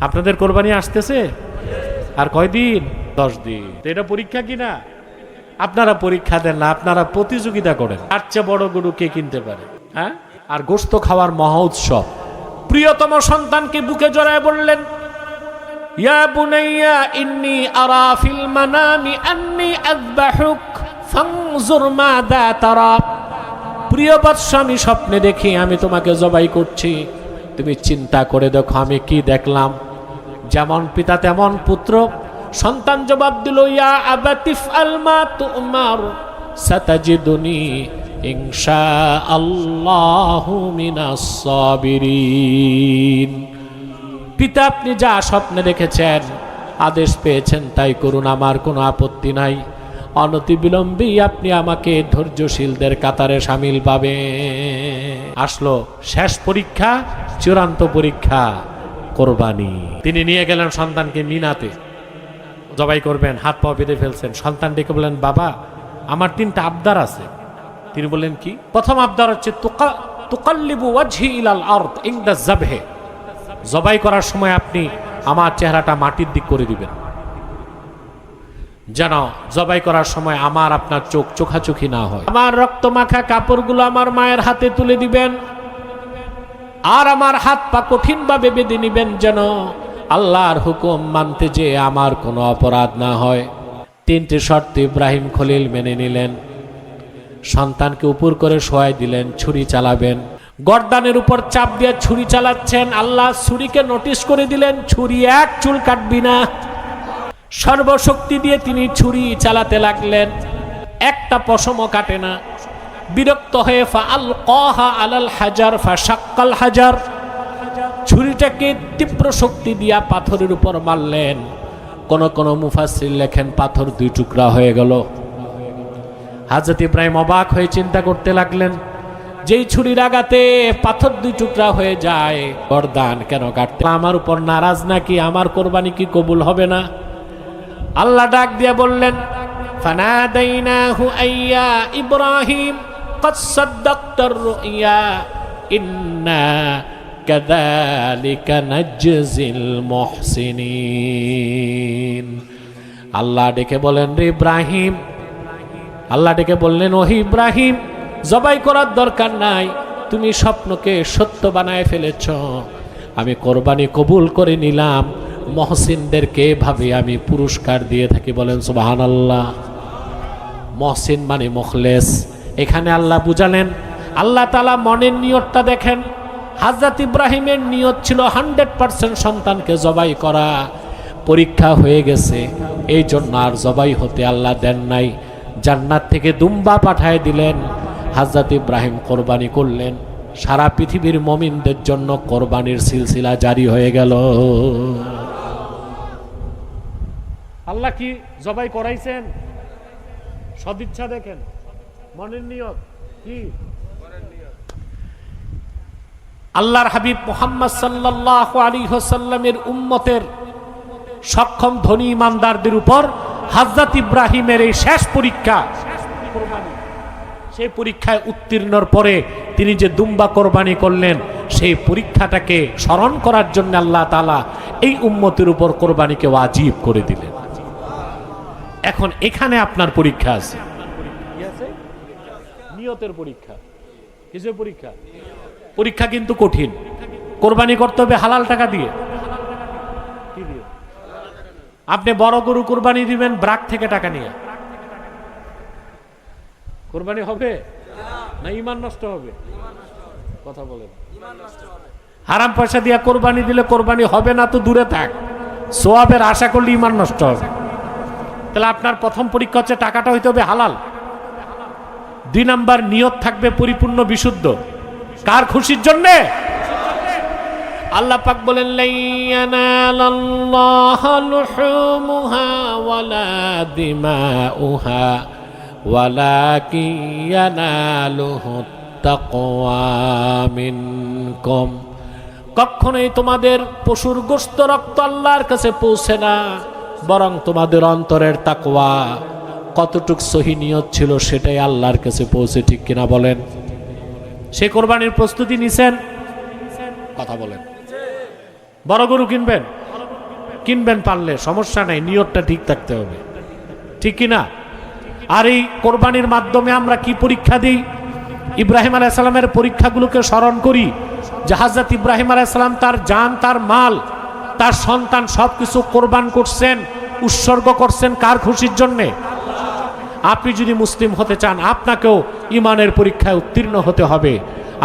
আপনাদের কোরবানি আসতেছে আর কয়দিন? 10 দিন। এটা পরীক্ষা কিনা? আপনারা পরীক্ষা দেন না, আপনারা প্রতিযোগিতা করেন তার চেয়ে বড় গরু কে কিনতে পারে। হ্যাঁ, আর গোশত খাওয়ার মহা উৎসব। প্রিয়তম সন্তানকে বুকে জড়ায় বললেন, ইয়া বুনাইয়া ইন্নী আরা ফিল মানামি আন্নী আযবাহুক ফানজুর মাযা তারা। প্রিয় বৎস, আমি স্বপ্নে দেখি আমি তোমাকে জবাই করছি, তুমি চিন্তা করে দেখো আমি কি দেখলাম। যেমন পিতা তেমন পুত্র। সন্তান জবাব দিল, ইয়া আবাতি ইফআল মা তুমার সাতাজিদুনি ইনশাআল্লাহু মিনাস সাবিরিন। পিতা, আপনি যা স্বপ্নে দেখেছেন, আদেশ পেয়েছেন তাই করুন, আমার কোনো আপত্তি নাই। অনতিবিলম্বেই আপনি আমাকে ধৈর্যশীলদের কাতারে শামিল পাবে। আসলো শেষ পরীক্ষা, চূড়ান্ত পরীক্ষা, কোরবানি। তিনি নিয়ে গেলেন সন্তানকে মিনাতে, জবাই করবেন, হাত পা বেঁধে ফেলছেন। সন্তান ডেকে বললেন, বাবা আমার 3টা আবদার আছে। তিনি বললেন, কি? প্রথম আবদার হচ্ছে তুকাল্লিবু ওয়াজহি ইলাল আরদ ইনদা যাবহে। জবাই করার সময় আপনি আমার চেহারাটা মাটির দিক করে দিবেন, যেন জবাই করার সময় আমার আপনার চোখ চোখাচোখি না হয়। আমার রক্তমাখা কাপড়গুলো আমার মায়ের হাতে তুলে দিবেন, আর আমার হাত পা কঠিনভাবে বেঁধে নিবেন, যেন আল্লাহর হুকুম মানতে যে আমার কোনো অপরাধ না হয়। 3টে শর্ত ইব্রাহিম খলিল মেনে নিলেন। সন্তানকে উপর করে শোয়াই দিলেন, ছুরি চালাবেন। গর্দানের উপর চাপ দিয়ে ছুরি চালাচ্ছেন। আল্লাহ ছুরিকে নোটিশ করে দিলেন, ছুরি এক চুল কাটবি না। সর্বশক্তি দিয়ে তিনি ছুরি চালাতে লাগলেন, একটা পশমও কাটে না। বিরক্ত হয়ে ফাআলকাহা আলাল হাজার ফাশাক্কাল হাজার, ছুরিটাকে তীব্র শক্তি দিয়া পাথরের উপর মারলেন। কোন কোন মুফাসসির লেখেন পাথর 2 টুকরা হয়ে গেল। হযরত ইব্রাহিম অবাক হয়ে চিন্তা করতে লাগলেন, যেই ছুরির আঘাতে পাথর 2 টুকরা হয়ে যায়, গর্দান কেন কাটতে? আমার উপর নারাজ নাকি? আমার কোরবানি কি কবুল হবে না? আল্লাহ ডাক দিয়ে বললেন, ফানাদাইনাহু আইয়া ইব্রাহিম ক্বাদ সাদ্দাকতার রুইয়া ইন্না কাযালিকা নাজজিল মুহসিনিন। আল্লাহ ডেকে বলেন, রে ইব্রাহিম, আল্লাহ ডেকে বললেন, ওহে ইব্রাহিম, জবাই করার দরকার নাই, তুমি স্বপ্নকে সত্য বানায় ফেলেছ, আমি কোরবানি কবুল করে নিলাম। মহসিনদেরকে এভাবে আমি পুরস্কার দিয়ে থাকি। বলেন সুবহানাল্লাহ। মহসিন মানে মুখলেস। এখানে আল্লাহ বুঝালেন, আল্লাহ তাআলা মনের নিয়তটা দেখেন। হযরত ইব্রাহিমের নিয়ত ছিল 100% সন্তানকে জবাই করা। পরীক্ষা হয়ে গেছে, এই জন্য আর জবাই হতে আল্লাহ দেন নাই। জান্নাত থেকে দুম্বা পাঠায় দিলেন। হযরত ইব্রাহিম কোরবানি করলেন। সারা পৃথিবীর মুমিনদের জন্য কোরবানির সিলসিলা জারি হয়ে গেল। আল্লাহ কি জবাই করাইছেন? সদিচ্ছা দেখেন, মনের নিয়ত কি? আল্লাহর হাবিব মুহাম্মদ সাল্লাল্লাহু আলাইহি ওয়াসাল্লামের উম্মতের সক্ষম ধনী ইমানদারদের উপর হযরত ইব্রাহিমের এই শেষ পরীক্ষা কোরবানি। সেই পরীক্ষায় উত্তীর্ণর পরে তিনি যে দুম্বা কোরবানি করলেন, সেই পরীক্ষাটাকে স্মরণ করার জন্য আল্লাহ তাআলা এই উম্মতের উপর কোরবানিকে ওয়াজিব করে দিলেন। এখন এখানে আপনার পরীক্ষা আছে, নিয়তের পরীক্ষা। কিসের পরীক্ষা? পরীক্ষা কিন্তু কঠিন। কোরবানি করতে হবে হালাল টাকা দিয়ে। কি দিয়ে? আপনি বড় গরু কোরবানি দিবেন ব্রাক থেকে টাকা নিয়ে, কোরবানি হবে না? ঈমান নষ্ট হবে। কথা বলেন। হারাম পয়সা দিয়ে কোরবানি দিলে কোরবানি হবে না তো দূরে থাক, সওয়াবের আশা করলে ঈমান নষ্ট হবে। তাহলে আপনার প্রথম পরীক্ষা হচ্ছে টাকাটা হইতে হবে হালাল। 2 নাম্বার, নিয়ত থাকবে পরিপূর্ণ বিশুদ্ধ। কার খুশির জন্য? আল্লাহ পাক বলেন, লাইয়ানালাল্লাহু লুহুমুহা ওয়ালা দিমাউহা ওয়ালাকিন ইয়ানালুহুত তাকওয়া মিনকুম। কখনোই তোমাদের পশুর গোশত রক্ত আল্লাহর কাছে পৌঁছে না, বরং তোমাদের অন্তরের তাকওয়া, কতটুক সহি নিয়ত ছিল সেটাই আল্লাহর কাছে পৌঁছে। ঠিক কিনা বলেন? সে কোরবানির প্রস্তুতি নিছেন? কথা বলেন। বড় গরু কিনবেন, কিনবেন পারলে সমস্যা নাই, নিয়তটা ঠিক থাকতে হবে, ঠিক কি না? আর এই কোরবানির মাধ্যমে আমরা কি পরীক্ষা দিই? ইব্রাহিম আলাইহিস সালামের পরীক্ষাগুলোকে স্মরণ করি যে হযরত ইব্রাহিম আলাইহিস সালাম তার জান, তার মাল, তার সন্তান সবকিছু কোরবান করছেন, উৎসর্গ করছেন কার খুশির জন্যে? আপনি যদি মুসলিম হতে চান, আপনাকেও ইমানের পরীক্ষায় উত্তীর্ণ হতে হবে।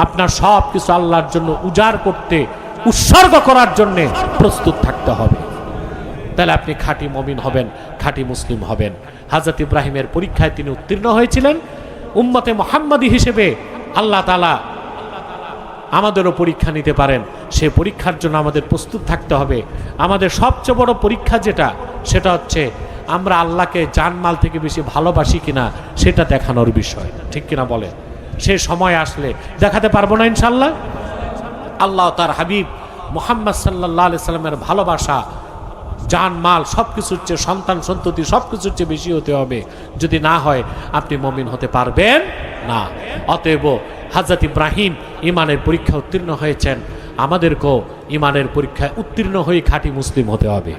আপনার সব কিছু আল্লাহর জন্য উজাড় করতে, উৎসর্গ করার জন্যে প্রস্তুত থাকতে হবে। তাহলে আপনি খাঁটি মুমিন হবেন, খাঁটি মুসলিম হবেন। হযরত ইব্রাহিমের পরীক্ষায় তিনি উত্তীর্ণ হয়েছিলেন। উম্মতে মুহাম্মাদী হিসেবে আল্লাহ তাআলা আমাদেরও পরীক্ষা নিতে পারেন, সেই পরীক্ষার জন্য আমাদের প্রস্তুত থাকতে হবে। আমাদের সবচেয়ে বড় পরীক্ষা যেটা, সেটা হচ্ছে আমরা আল্লাহকে জানমাল থেকে বেশি ভালোবাসি কিনা, সেটা দেখানোর বিষয়, ঠিক কিনা বলেন? সেই সময় আসলে দেখাতে পারবো না ইনশাআল্লাহ। আল্লাহ তার হাবিব মুহাম্মদ সাল্লাল্লাহু আলাইহি সাল্লামের ভালোবাসা জানমাল সবকিছুর চেয়ে, সন্তান সন্ততি সবকিছুর চেয়ে বেশি হতে হবে। যদি না হয় আপনি মুমিন হতে পারবেন না। অতএব হযরত ইব্রাহিম ইমানের পরীক্ষা উত্তীর্ণ হয়েছেন, আমাদেরকেও ইমানের পরীক্ষায় উত্তীর্ণ হয়ে খাঁটি মুসলিম হতে হবে।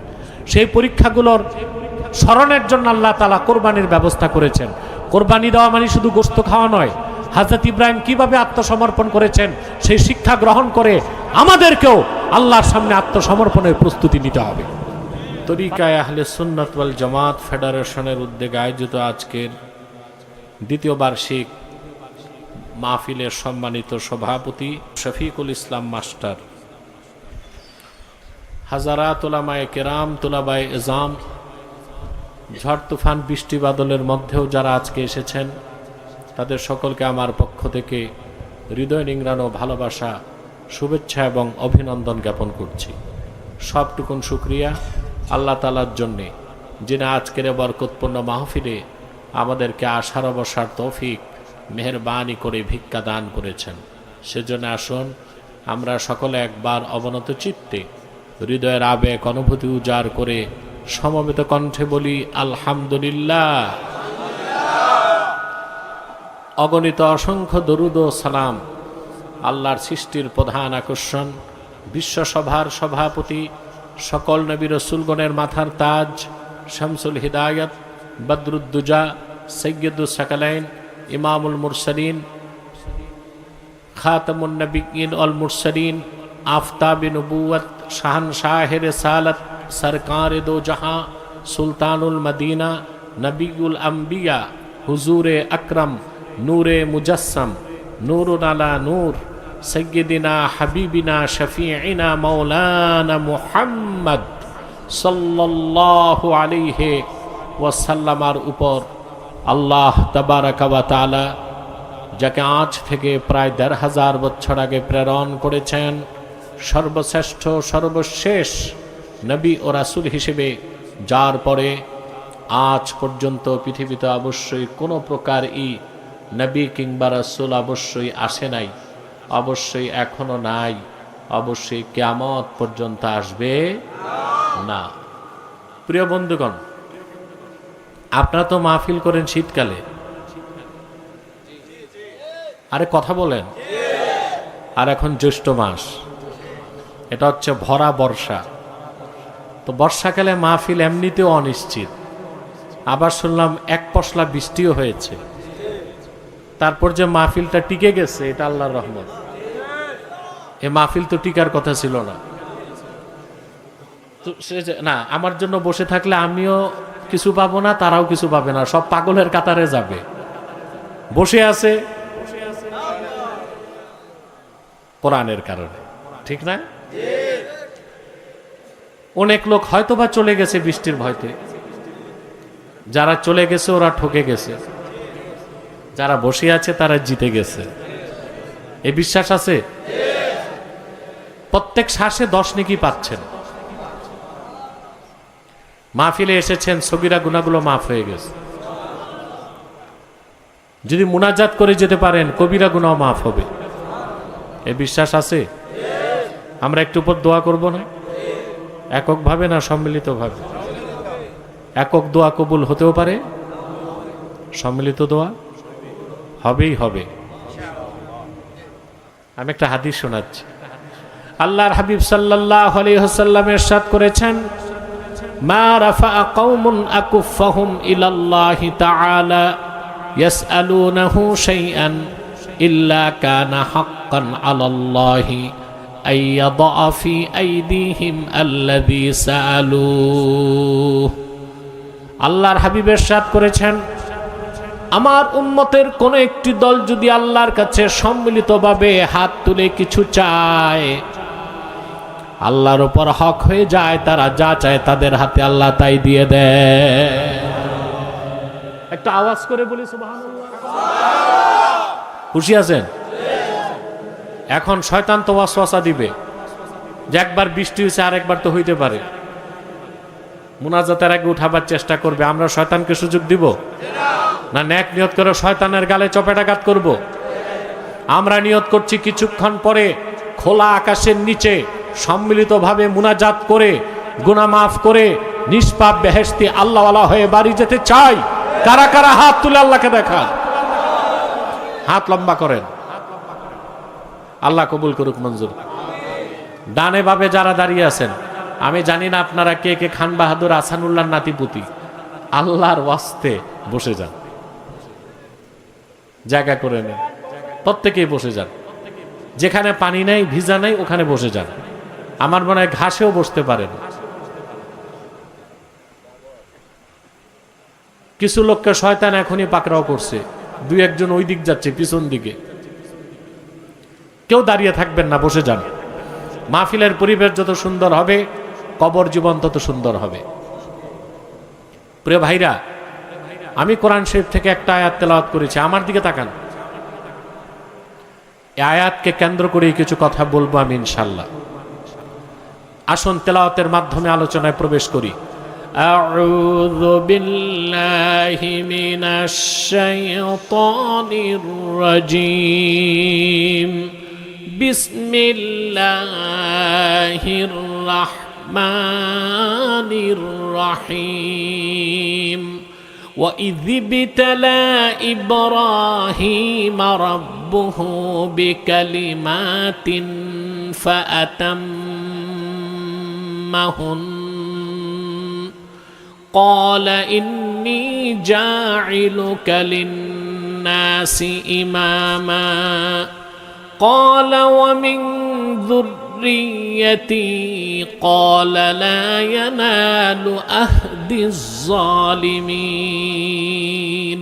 সেই পরীক্ষাগুলোর স্মরণের জন্য আল্লাহ তাআলা কোরবানির ব্যবস্থা করেছেন। কোরবানি দেওয়া মানে শুধু গোশত খাওয়া নয়। হযরত ইব্রাহিম কিভাবে আত্মসমর্পণ করেছেন, সেই শিক্ষা গ্রহণ করে আমাদেরকেও আল্লাহর সামনে আত্মসমর্পণের প্রস্তুতি নিতে হবে। তরিকায়ে আহলে সুন্নাত ওয়াল জামাত ফেডারেশনের উদ্যোগে আয়োজিত আজকের দ্বিতীয় বার্ষিক মাহফিলের সম্মানিত সভাপতি শফিকুল ইসলাম মাস্টার, হাজারাত উলামায়ে কেরাম, তুলাবায়ে ইজাম, ঝড় তুফান বৃষ্টি বাদলের মধ্যেও যারা আজকে এসেছেন, তাদের সকলকে আমার পক্ষ থেকে হৃদয় নিংড়ানো ভালোবাসা, শুভেচ্ছা এবং অভিনন্দন জ্ঞাপন করছি। সবটুকুন শুকরিয়া আল্লাহ তাআলার জন্যে, যিনি আজকের বরকতপূর্ণ মাহফিলে আমাদেরকে আসার বসার তৌফিক মেহেরবানি করে ভিক্ষা দান করেছেন। সেজন্য আসুন আমরা সকলে একবার অবনত চিত্তে হৃদয়ের আবেগ অনুভূতি উজাড় করে সমবেত কণ্ঠে বলি আলহামদুলিল্লাহ। অগণিত অসংখ্য দরুদ ও সালাম আল্লাহর সৃষ্টির প্রধান আকর্ষণ, বিশ্বসভার সভাপতি, সকল নবী রসুলগণের মাথার তাজ, শামসুল হিদায়াত, বদরুদ্দুজা, সৈয়দুস সাকালাইন, ইমামুল মুরসালিন, খাতামুন নবিয়্যিন ওয়াল মুরসালিন, আফতাবে নবুয়ত, শাহনশাহে রিসালাত, সরকারে দো জাহাঁ, সুলতানুল মদিনা, নবিউল আম্বিয়া, হুজুরে আকরম, নূরে মুজস্সম, নূরুন আলা নূর, সৈয়দিনা হাবিবিনা শফিঈনা মাওলানা মুহাম্মদ সাল্লাল্লাহু আলাইহি ওয়াসাল্লামার উপর আল্লাহ তাবারাকা ওয়া তাআলা, যাকে আজ থেকে প্রায় ১৫০০ বছর আগে প্রেরণ করেছেন, সর্বশ্রেষ্ঠ সর্বশেষ নবী ও রাসূল হিসেবে, যার পরে আজ পর্যন্ত পৃথিবীতে অবশ্যই কোনো প্রকারই নবী কিংবা রাসূল অবশ্যই আসে নাই, অবশ্যই এখনো নাই, অবশ্যই কিয়ামত পর্যন্ত আসবে না। প্রিয় বন্ধুগণ, আপনারা তো মাহফিল করেন শীতকালে, আরে কথা বলেন, আর এখন জ্যৈষ্ঠ মাস, এটা হচ্ছে ভরা বর্ষা। তো বর্ষাকালে মাহফিল এমনিতেও অনিশ্চিত, আবার শুনলাম এক পশলা বৃষ্টিও হয়েছে, তারপর যে মাহফিলটা টিকে গেছে এটা আল্লাহর রহমত। এ মাহফিল তো টিকার কথা ছিল না। তো সে না, আমার জন্য বসে থাকলে আমিও কিছু পাবো না, তারাও কিছু পাবে না, সব পাগলের কাতারে যাবে। বসে আছে কোরআনের কারণে, ঠিক না? অনেক লোক হয়তোবা চলে গেছে বৃষ্টির ভয়তে, যারা চলে গেছে ওরা ঠকে গেছে, যারা বসে আছে তারা জিতে গেছে। এই বিশ্বাস আছে? প্রত্যেক শ্বাসে 10 নেকি পাচ্ছেন। মাহফিলে এসেছেন, সগীরা গুনাহগুলো মাফ হয়ে গেছে। যদি মুনাজাত করে যেতে পারেন, কবিরা গুনাহ মাফ হবে। এই বিশ্বাস আছে? আমরা একটু উপর দোয়া করব না? এককভাবে না সম্মিলিতভাবে? একক দোয়া কবুল হতেও পারে, সম্মিলিত দোয়া হবেই হবে। আমি একটা হাদিস শোনাচ্ছি। আল্লাহর হাবিব সাল্লাল্লাহু আলাইহি ওয়াসাল্লাম ইরশাদ করেছেন, মা রাফা'a কওমুন আকুফাহুম ইলাল্লাহি তাআলা ইয়াসআলুনাহু শাইআন ইল্লা কানা হাক্কান আলাল্লাহি আই ইয়াদা ফি আইদিহিম আল্লাযী সাআলুহু। আল্লাহর হাবিব ইরশাদ করেছেন, আমার উম্মতের কোন একটি দল যদি আল্লাহর কাছে সম্মিলিতভাবে হাত তুলে কিছু চায়, আল্লাহর উপর হক হয়ে যায়, তারা যা চায় তাদের হাতে আল্লাহ তাই দিয়ে দেয়। একটা আওয়াজ করে বলি সুবহানাল্লাহ। খুশি আছেন? এখন শয়তান তো ওয়াসওয়াসা দিবে যে একবার বৃষ্টি হয়েছে আর একবার তো হইতে পারে, মুনাজাতের আগে উঠাবার চেষ্টা করবে। আমরা শয়তানকে সুযোগ দিব না? নেক নিয়ত করে শয়তানের গালে চপেটাঘাত করব? আমরা নিয়ত করছি কিছুক্ষণ পরে খোলা আকাশের নিচে সম্মিলিতভাবে মুনাজাত করে গুনাহ মাফ করে নিষ্পাপ বেহেশতি আল্লাহওয়ালা হয়ে বাড়ি যেতে চাই। কারা কারা হাত তুলে আল্লাহকে দেখা? হাত লম্বা করেন। আল্লাহ কবুল করুক, মঞ্জুর। ডানে বামে যারা দাঁড়িয়ে আছেন, আমি জানি না আপনারা কে কে খান বাহাদুর আহসানুল্লাহ নাতিপুতি, আল্লাহর ওয়াস্তে বসে যান, জায়গা করে নেন, প্রত্যেকেই বসে যান। যেখানে পানি নাই, ভিজা নাই, ওখানে বসে যান। আমার মনে হয় ঘাসেও বসতে পারেন। কিছু লোককে শয়তান এখনই পাকড়াও করছে, দুই একজন ওই দিক যাচ্ছে পিছন দিকে। কেউ দাঁড়িয়ে থাকবেন না, বসে যান। মাহফিলের পরিবেশ যত সুন্দর হবে, কবর জীবন তত সুন্দর হবে। প্রিয় ভাইরা, আমি কোরআন শরীফ থেকে একটা আয়াত তেলাওয়াত করেছি, আমার দিকে তাকান। এই আয়াতকে কেন্দ্র করে কিছু কথা বলবো আমি ইনশাআল্লাহ। আসুন তেলাওয়াতের মাধ্যমে আলোচনায় প্রবেশ করি। আউযু বিল্লাহি মিনাশ শাইতানির রাজীম। বিসমিল্লাহির রাহমানির রহিম। وَإِذِ ابْتَلَى إِبْرَاهِيمَ رَبُّهُ بِكَلِمَاتٍ فَأَتَمَّهُنَّ قَالَ إِنِّي جَاعِلُكَ لِلنَّاسِ إِمَامًا قَالَ وَمِنْ ذُرِّيَّتِي قَالَ لَا يَنَالُ أَهْدِ الظَّالِمِينَ।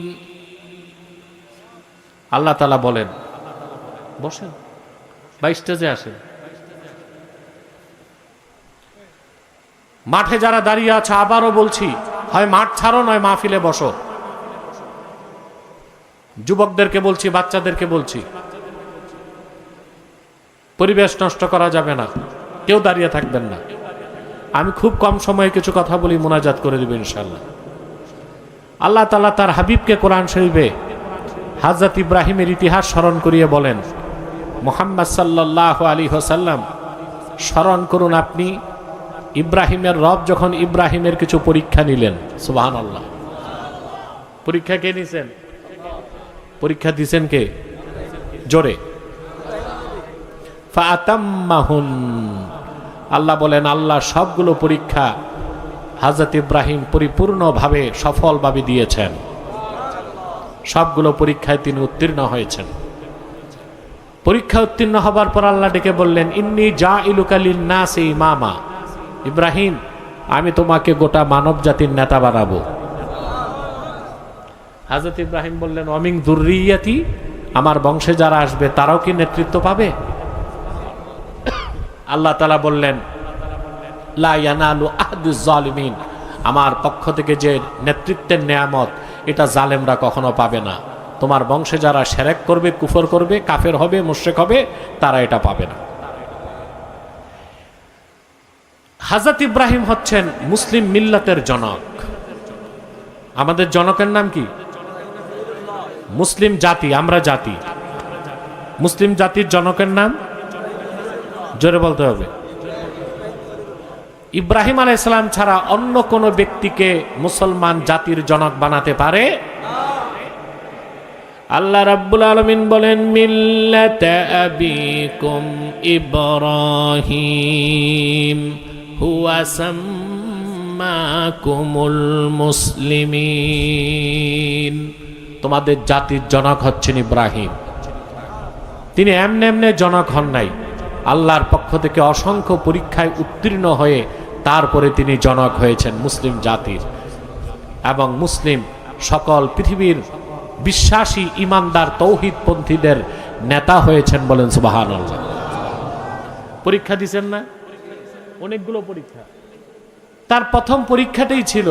আল্লাহ তাআলা বলেন, বসেন বা স্টেজে আসেন। মাঠে যারা দাঁড়িয়ে আছে, আবারও বলছি, হয় মাঠ ছাড়ো নয় মাহফিলে বসো। যুবকদেরকে বলছি, বাচ্চাদেরকে বলছি, পরিবেশ নষ্ট করা যাবে না, কেউ দাঁড়িয়ে থাকবেন না। আমি খুব কম সময়ে কিছু কথা বলি, মুনাজাত করে দিব ইনশাআল্লাহ। আল্লাহ তাআলা তার হাবিবকে কোরআন শরীফে হযরত ইব্রাহিমের ইতিহাস স্মরণ করিয়ে বলেন, মুহাম্মদ সাল্লাল্লাহু আলাইহি ওয়াসাল্লাম স্মরণ করুন, আপনি ইব্রাহিমের রব যখন ইব্রাহিমের কিছু পরীক্ষা নিলেন। সুবহানাল্লাহ। পরীক্ষা কে নিছেন? পরীক্ষা দিছেন কে? জোরে। ফাতাম্মাহুন। আল্লাহ বলেন, আল্লাহ সবগুলো পরীক্ষা হযরত ইব্রাহিম পরিপূর্ণভাবে সফলভাবে দিয়েছেন। সবগুলো পরীক্ষায় তিনি উত্তীর্ণ হয়েছেন। পরীক্ষা উত্তীর্ণ হবার পর আল্লাহ ডেকে বললেন, ইন্নী জাইলুকা লিন-নাসি ইমামা। ইব্রাহিম, আমি তোমাকে গোটা মানব জাতির নেতা বানাবো। হযরত ইব্রাহিম বললেন, ওয়া মিন যুররিয়াতি, আমার বংশে যারা আসবে তারাও কি নেতৃত্ব পাবে? আল্লাহ তাআলা বললেন, লা ইয়ানালু আহদিজ জালিমিন, আমার পক্ষ থেকে যে নেতৃত্বের নেয়ামত, এটা জালেমরা কখনো পাবে না। তোমার বংশে যারা শিরক করবে, কুফর করবে, কাফের হবে, মুশরিক হবে, তারা এটা পাবে না। হযরত ইব্রাহিম হচ্ছেন মুসলিম মিল্লাতের জনক। আমাদের জনকের নাম কি? মুসলিম জাতি। আমরা জাতি, মুসলিম জাতির জনকের নাম জোরে বলতে হবে। ইব্রাহিম আলাইহিস সালাম ছাড়া অন্য কোন ব্যক্তিকে মুসলমান জাতির জনক বানাতে পারে? আল্লাহ রাব্বুল আলামিন বলেন মিল্লাতা আবিকুম ইব্রাহিম হুয়া সাম্মাকুমুল মুসলিমিন। তোমাদের জাতির জনক হচ্ছেন ইব্রাহিম। তিনি এমনি এমনি জনক হন নাই, আল্লাহর পক্ষ থেকে অসংখ্য পরীক্ষায় উত্তীর্ণ হয়ে তারপরে তিনি জনক হয়েছেন মুসলিম জাতির, এবং মুসলিম সকল পৃথিবীর বিশ্বাসী ইমানদার তৌহিদপন্থীদের নেতা হয়েছেন। বলেন সুবহানাল্লাহ। পরীক্ষা দিয়েছেন না? অনেকগুলো পরীক্ষা। তার প্রথম পরীক্ষাটাই ছিল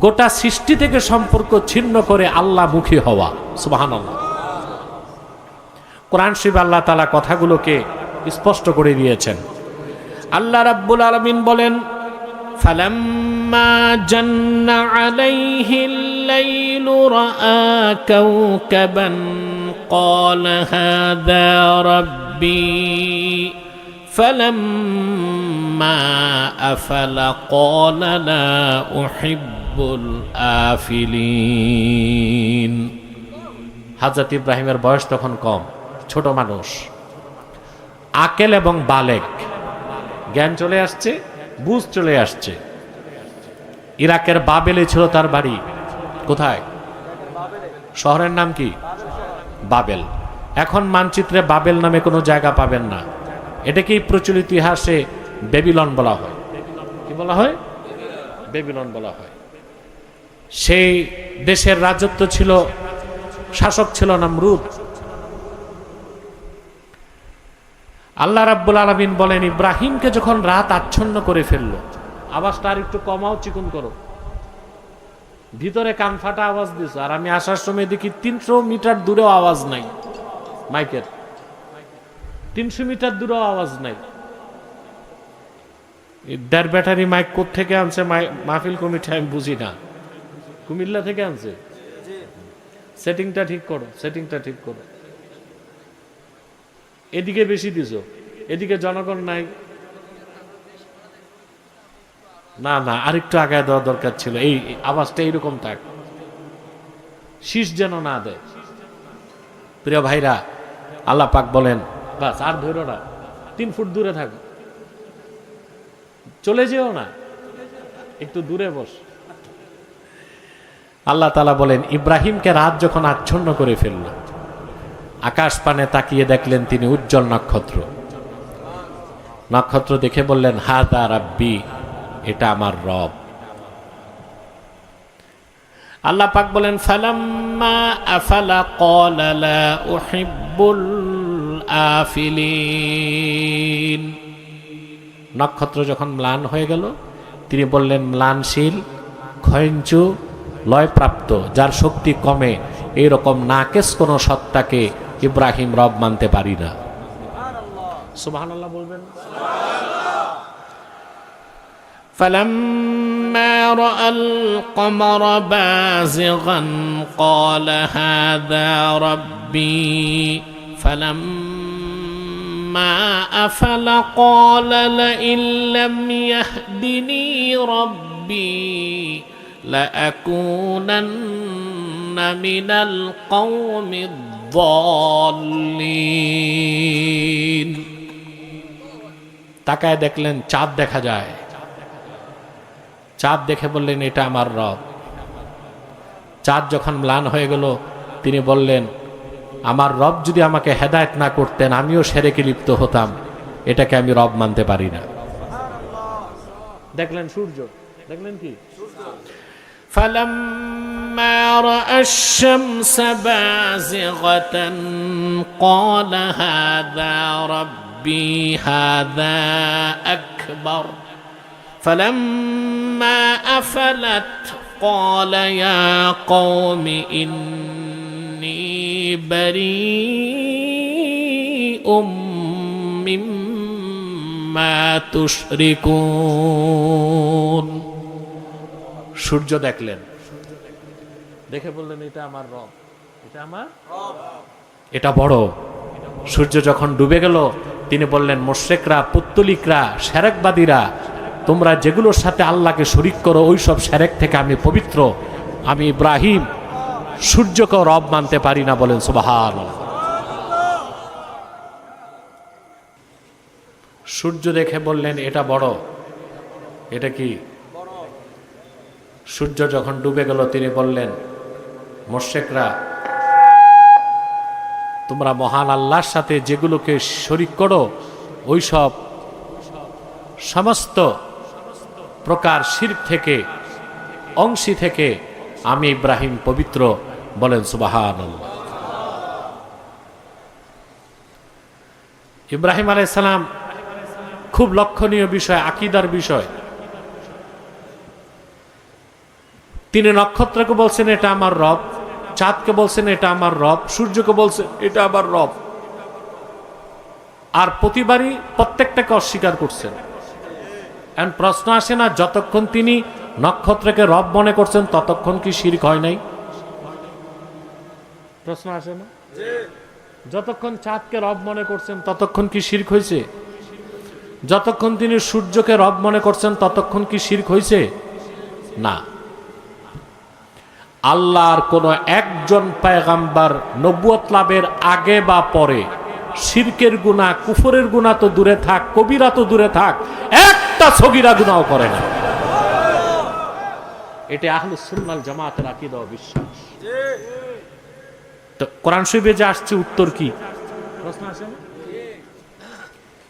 গোটা সৃষ্টি থেকে সম্পর্ক ছিন্ন করে আল্লাহমুখী হওয়া। সুবহানাল্লাহ। কোরআন শরীফে আল্লাহ তাআলা কথাগুলোকে স্পষ্ট করে দিয়েছেন। আল্লাহ রাব্বুল আলামিন বলেন ফালাম্মা জান্না আলাইহিল লাইলু রাআ কাওকাবান ক্বালা হাযা রাব্বি ফালাম্মা আফালা ক্বালা লা উহিব্বুল আফিলিন। হযরত ইব্রাহিমের বয়স তখন কম, ছোট মানুষ, আকেল এবং বালেগ, জ্ঞান চলে আসছে, বুঝ চলে আসছে। ইরাকের বাবেলে ছিল তার বাড়ি। কোথায়? শহরের নাম কি? বাবেল। এখন মানচিত্রে বাবেল নামে কোনো জায়গা পাবেন না। এটাকেই প্রচলিত ইতিহাসে বেবিলন বলা হয়। কি বলা হয়? বেবিলন বলা হয়। সেই দেশের রাজত্ব ছিল, শাসক ছিল নমরুদ। আল্লাহ রাব্বুল আলামিন বলেন ইব্রাহিমকে যখন রাত আচ্ছন্ন করে ফেললো, আওয়াজটা আর একটু কমাও, চিকন করো, ভিতরে কান ফাটা আওয়াজ দিছ। আর আমি আসার সময় দেখি 300 মিটার দূরেও আওয়াজ নাই মাইকের, 300 মিটার দূরেও আওয়াজ নাই। দেড় ব্যাটারি মাইক কোত্থেকে আনছে মাহফিল কমিটি আমি বুঝি না। কুমিল্লা থেকে আনছে। সেটিংটা ঠিক করো, সেটিংটা ঠিক করো। এদিকে বেশি দিছো, এদিকে জনগণ নাই। না না, আরেকটু আগায় দেওয়া দরকার ছিল। এই আওয়াজটা এইরকম থাক, শীষ যেন না দেয়। প্রিয় ভাইরা, আল্লাহ পাক বলেন বাস আর ধরো না, 3 ফুট দূরে থাকো, চলে যেও না, একটু দূরে বস। আল্লাহ তাআলা বলেন ইব্রাহিমকে রাত যখন আচ্ছন্ন করে ফেলল, আকাশ পানে তাকিয়ে দেখলেন তিনি উজ্জ্বল নক্ষত্র। নক্ষত্র দেখে বললেন হাদা রাব্বি, এটা আমার রব। আল্লাহ পাক বলেন ফালাম্মা আফালা ক্বালা লা উহিব্বুল আফিলিন। নক্ষত্র যখন ম্লান হয়ে গেল, তিনি বললেন ম্লানশীল, ক্ষয়ঞ্চু, লয়প্রাপ্ত, যার শক্তি কমে, এইরকম নাকেস কোন সত্তাকে ইব্রাহিম রব মানতে পারি না। সুবহানাল্লাহ বলবেন। فلما رأى القمر بازغا قال هذا ربي فلما أفل قال لئن لم يهدني ربي لأكونن من القوم الضالين। তাকায় দেখলেন চাঁদ দেখা যায়। চাঁদ দেখে বললেন এটা আমার রব। চাঁদ যখন ম্লান হয়ে গেল, তিনি বললেন আমার রব যদি আমাকে হেদায়েত না করতেন আমিও শিরকে লিপ্ত হতাম, এটাকে আমি রব মানতে পারি না। দেখলেন সূর্য, দেখলেন কি? فلما رأى الشمس بازغة قال هذا ربي هذا أكبر فلما أفلت قال يا قوم إني بريء مما تشركون। সূর্য দেখলেন, দেখে বললেন এটা আমার রব, এটা আমার রব, এটা বড়। সূর্য যখন ডুবে গেল, তিনি বললেন মুশরিকরা, পুত্তলিকরা, শিরকবাদীরা, তোমরা যেগুলোর সাথে আল্লাহকে শরীক করো ওই সব শিরক থেকে আমি পবিত্র। আমি ইব্রাহিম সূর্যকেও রব মানতে পারি না, বলেন সুবহানাল্লাহ। সূর্য দেখে বললেন এটা বড়, এটা কি সূর্য যখন ডুবে গেল তিনি বললেন, মুশরিকরা, তোমরা মহান আল্লাহর সাথে যেগুলোকে শরীক করো ওই সব সমস্ত প্রকার শিরক থেকে, অংশী থেকে আমি ইব্রাহিম পবিত্র, বলেন সুবহানাল্লাহ। ইব্রাহিম আলাইহিস সালাম খুব লক্ষণীয় বিষয়, আকীদার বিষয়। তিনি নক্ষত্রকে বলছেন এটা আমার রব, চাঁদকে বলছেন এটা আমার রব, সূর্যকে বলছেন এটা আমার রব, আর প্রতিবারই প্রত্যেকটাকে অস্বীকার করছেন। এখন প্রশ্ন আসে না, যতক্ষণ তিনি নক্ষত্রকে রব মনে করছেন ততক্ষণ কি শিরক হয় নাই? প্রশ্ন আসে না? যতক্ষণ চাঁদকে রব মনে করছেন ততক্ষণ কি শিরক হয়েছে? যতক্ষণ তিনি সূর্যকে রব মনে করছেন ততক্ষণ কি শিরক হয়েছে? না। আল্লাহর কোন একজন পয়গম্বর নবুয়ত লাভের আগে বা পরে শিরকের গুনাহ, কুফরের গুনাহ তো দূরে থাক, কবিরা তো দূরে থাক, একটা সগীরা গুনাহও করে না। এটা আহলুস সুন্নাহ ওয়াল জামাতের আকীদা ও বিশ্বাস। তো কোরআন শরীফে যে আসছে উত্তর কি? প্রশ্ন আসে না?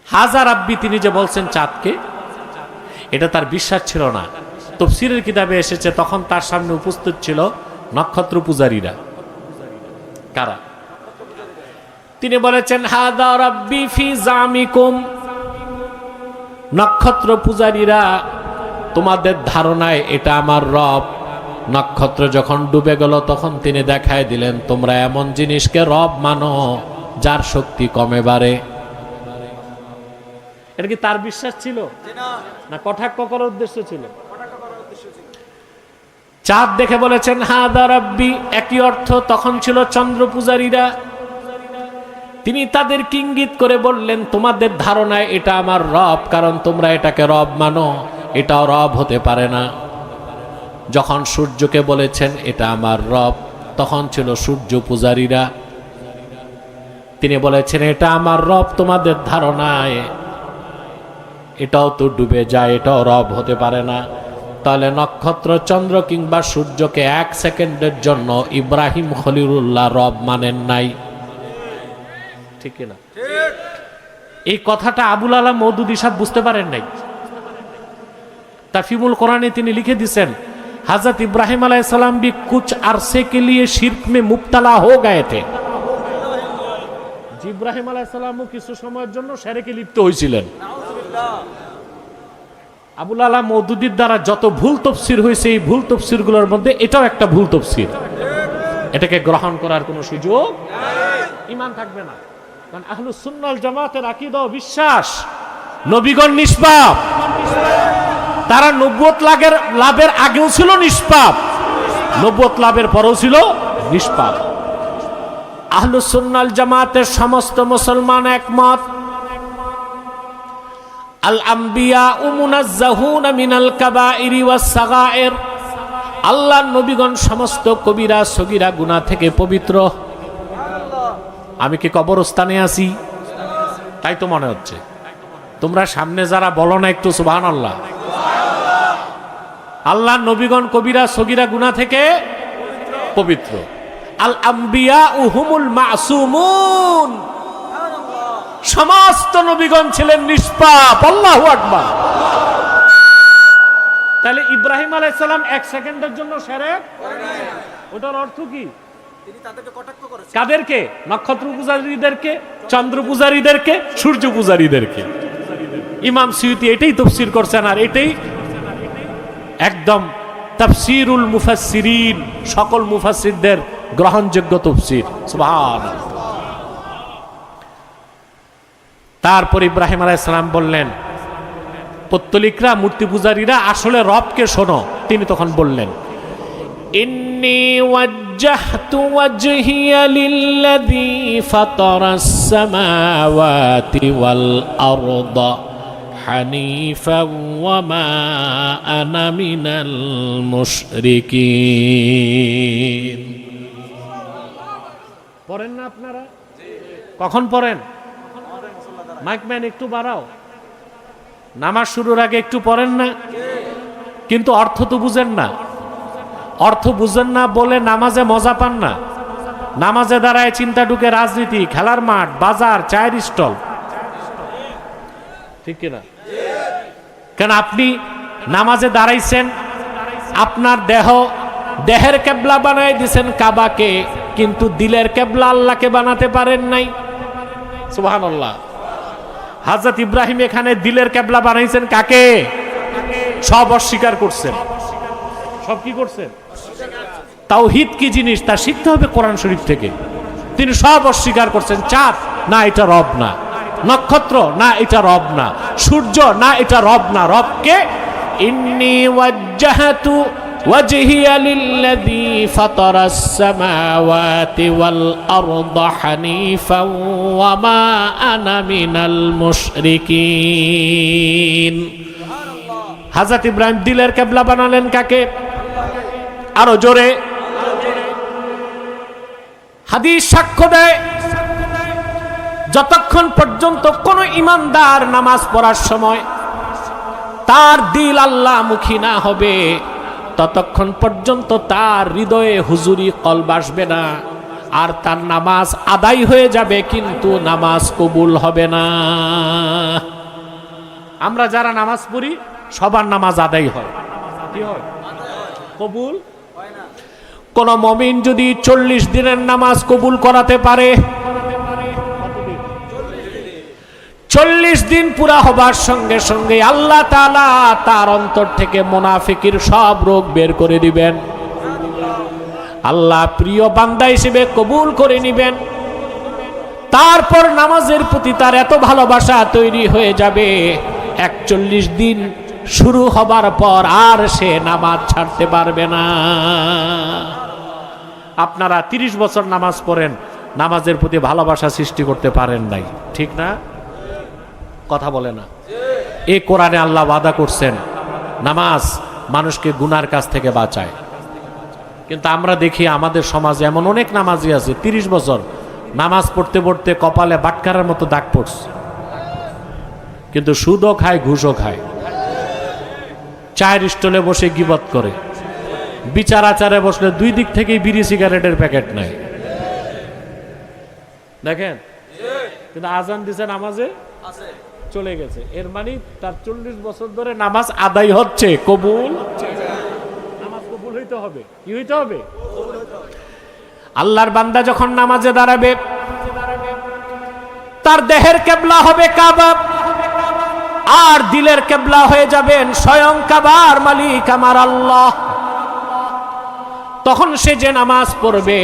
হাজার রাব্বি তিনি যে বলছেন চাঁদকে, এটা তার বিশ্বাস ছিল না। তাফসীরের কিতাবে এসেছে তখন তার সামনে উপস্থিত ছিল নক্ষত্র পূজারীরা। কারা? তিনি বলেছেন হাদা রাব্বি ফি জামিকুম, নক্ষত্র পূজারীরা তোমাদের ধারণায় এটা আমার রব। নক্ষত্র যখন ডুবে গেল তখন তিনি দেখায় দিলেন তোমরা এমন জিনিসকে রব মানো যার শক্তি কমে বাড়ে। এটা কি তার বিশ্বাস ছিল না কটাক্ষ করার উদ্দেশ্য ছিল? চাঁদ দেখে বলেছেন হাদা রাব্বি, একই অর্থ তখন ছিল চন্দ্র পূজারীরা। তিনি তাদেরকে ইঙ্গিত করে বললেন তোমাদের ধারণায় এটা আমার রব, কারণ তোমরা এটাকে রব মানো, এটাও রব হতে পারে না। যখন সূর্যকে বলেছেন এটা আমার রব, তখন ছিল সূর্য পূজারীরা। তিনি বলেছেন এটা আমার রব, তোমাদের ধারণায় এটাও তো ডুবে যায়, এটাও রব হতে পারে না। তাহলে নক্ষত্র, চন্দ্র কিংবা সূর্যকে এক সেকেন্ডের জন্য ইব্রাহিম খলিলুল্লাহ রব মানেন নাই, ঠিক না? এই কথাটা আবুল আলা মওদুদী সাহেব বুঝতে পারেন নাই। তাফিমুল কোরআনে তিনি লিখে দিয়েছেন हजरत इब्राहिम अलैहिस्सलाम भी कुछ अरसे के लिए शिर्क में मुब्तला हो गए थे। ইব্রাহিম আলাইহিস সালামও কিছু সময়ের জন্য শিরকে লিপ্ত হয়েছিলেন। আবুল আলা মওদুদীর দ্বারা যত ভুল তাফসীর হয়েছে এই ভুল তাফসীরগুলোর মধ্যে এটাও একটা ভুল তাফসীর। এটাকে গ্রহণ করার কোনো সুযোগ নেই, ঈমান থাকবে না। কারণ আহলুস সুন্নাহ ওয়াল জামাতের আকীদা ও বিশ্বাস নবীগণ নিষ্পাপ, তারা নবুয়ত লাভের আগেও ছিল নিষ্পাপ, নবুয়ত লাভের পরেও ছিল নিষ্পাপ। আহলুস সুন্নাহ ওয়াল জামাতের সমস্ত মুসলমান একমত আল আম্বিয়া মুনাজ্জাহুনা মিনাল কাবাইরি ওয়াস সাগায়ের, আল্লাহর নবীগণ সমস্ত কবিরা সগীরা গুনাহ থেকে পবিত্র। আমি কি কবরস্থানে আছি? তাই তো মনে হচ্ছে। তোমরা সামনে যারা বলো না একটু সুবহানাল্লাহ। আল্লাহর নবীগণ কবিরা সগীরা গুনাহ থেকে পবিত্র। আল আম্বিয়া হুমুল মাসুমুন, সমস্ত নবীগণ ছিলেন নিষ্পাপ। আল্লাহু আকবার। তাহলে ইব্রাহিম আলাইহিস সালাম এক সেকেন্ডের জন্য শিরক করেন নাই। ওটার অর্থ কি? তিনি তাদেরকে কটাক্ষ করেছেন। কাদেরকে? নক্ষত্র পূজারীদেরকে, চন্দ্র পূজারীদেরকে, সূর্য পূজারীদেরকে। ইমাম সুয়ুতি এটাই তাফসীর করছেন, আর এটাই একদম তাফসীরুল মুফাসসিরিন, সকল মুফাসসিরদের গ্রহণযোগ্য তাফসীর। সুবহানাল্লাহ। তারপর ইব্রাহিম আলাইহিস সালাম বললেন পত্তলিকরা, মূর্তি পূজারীরা, আসলে রবকে শোনো। তিনি তখন বললেন ইন্নী ওয়াজ্জাহতু ওয়াজহিয়া লিল্লাযী ফাতারাস সামাওয়াতি ওয়াল আরদা হানিফাও ওয়া মা আনা মিনাল মুশরিকিন। পড়েন না আপনারা? কখন পড়েন? মাইকম্যান একটু বাড়াও। নামাজ শুরুর আগে একটু পড়েন না? কিন্তু অর্থ তো বুঝেন না। অর্থ বুঝেন না বলে নামাজে মজা পান না। নামাজে দাঁড়ায় চিন্তা ঢুকে রাজনীতি, খেলার মাঠ, বাজার, চায়ের স্টল। ঠিক কিনা? কেন আপনি নামাজে দাঁড়াইছেন, আপনার দেহের কেবলা বানাই দিছেন কাবাকে, কিন্তু দিলের কেবলা আল্লাহকে বানাতে পারেন নাই। সুবহানাল্লাহ। হযরত ইব্রাহিম এখানে দিলের কেবলা বানাইছেন কাকে? সব অস্বীকার করছেন। সব কি করছেন? তাওহীদ কি জিনিস তা শিখতে হবে কোরআন শরীফ থেকে। তিনি সব অস্বীকার করছেন। চাঁদ, না এটা রব না। নক্ষত্র, না এটা রব না। সূর্য, না এটা রব না। রবকে ইন্নী ওয়াজ্জাহতু ওয়াজহিয়া লিল্লাযী ফাতারাস সামাওয়াতি ওয়াল আরদা হানিফান ওয়া মা আনা মিনাল মুশরিকিন। হযরত ইব্রাহিম দিলের কিবলা বানালেন কাকে? আরো জোরে। হাদিস সাক্ষ্য দেয়, যতক্ষণ পর্যন্ত কোন ইমানদার নামাজ পড়ার সময় তার দিল আল্লাহমুখী না হবে, ততক্ষণ পর্যন্ত তার হৃদয়ে হুজুরি কলব আসবে না। আর তার নামাজ আদায় হয়ে যাবে, কিন্তু নামাজ কবুল হবে না। আমরা যারা নামাজ পড়ি সবার নামাজ আদায় হয়, কি হয়? কবুল হয় না। কোন মুমিন যদি 40 দিনের নামাজ কবুল করাতে পারে, 40 দিন পুরা হবার সঙ্গে সঙ্গে আল্লাহ তাআলা তার অন্তর থেকে মুনাফিকের সব রোগ বের করে দিবেন। আল্লাহ প্রিয় বান্দা হিসেবে কবুল করে নিবেন। তারপর নামাজের প্রতি তার এত ভালোবাসা তৈরি হয়ে যাবে, 41 দিন শুরু হবার পর আর সে নামাজ ছাড়তে পারবে না। আপনারা 30 বছর নামাজ পড়েন, নামাজের প্রতি ভালোবাসা সৃষ্টি করতে পারেন নাই, ঠিক না? কথা বলে না। এই কোরআনে আল্লাহ ওয়াদা করছেন নামাজ মানুষকে গুনার কাছ থেকে বাঁচায়। কিন্তু আমরা দেখি আমাদের সমাজে এমন অনেক নামাজি আছে 30 বছর নামাজ পড়তে পড়তে কপালে বাটকারের মতো দাগ পড়ছে, কিন্তু সুদও খায়, ঘুষও খায়, চায়ের স্টলে বসে গীবত করে, বিচার আচারে বসলে 2 দিক থেকেই বিড়ি সিগারেটের প্যাকেট নেয়। দেখেন, কিন্তু আজান দিছে নামাজে চলে গেছে। এর মানে তার 40 বছর ধরে নামাজ আদায় হচ্ছে, কবুল। নামাজ কবুল হইতে হবে, কি হইতে হবে? আল্লাহর বান্দা যখন নামাজে দাঁড়াবে তার দেহের কিবলা হবে কাবা, আর দিলের কিবলা হয়ে যাবেন স্বয়ং কাবার মালিক আমার আল্লাহ। তখন সে যে নামাজ পড়বে,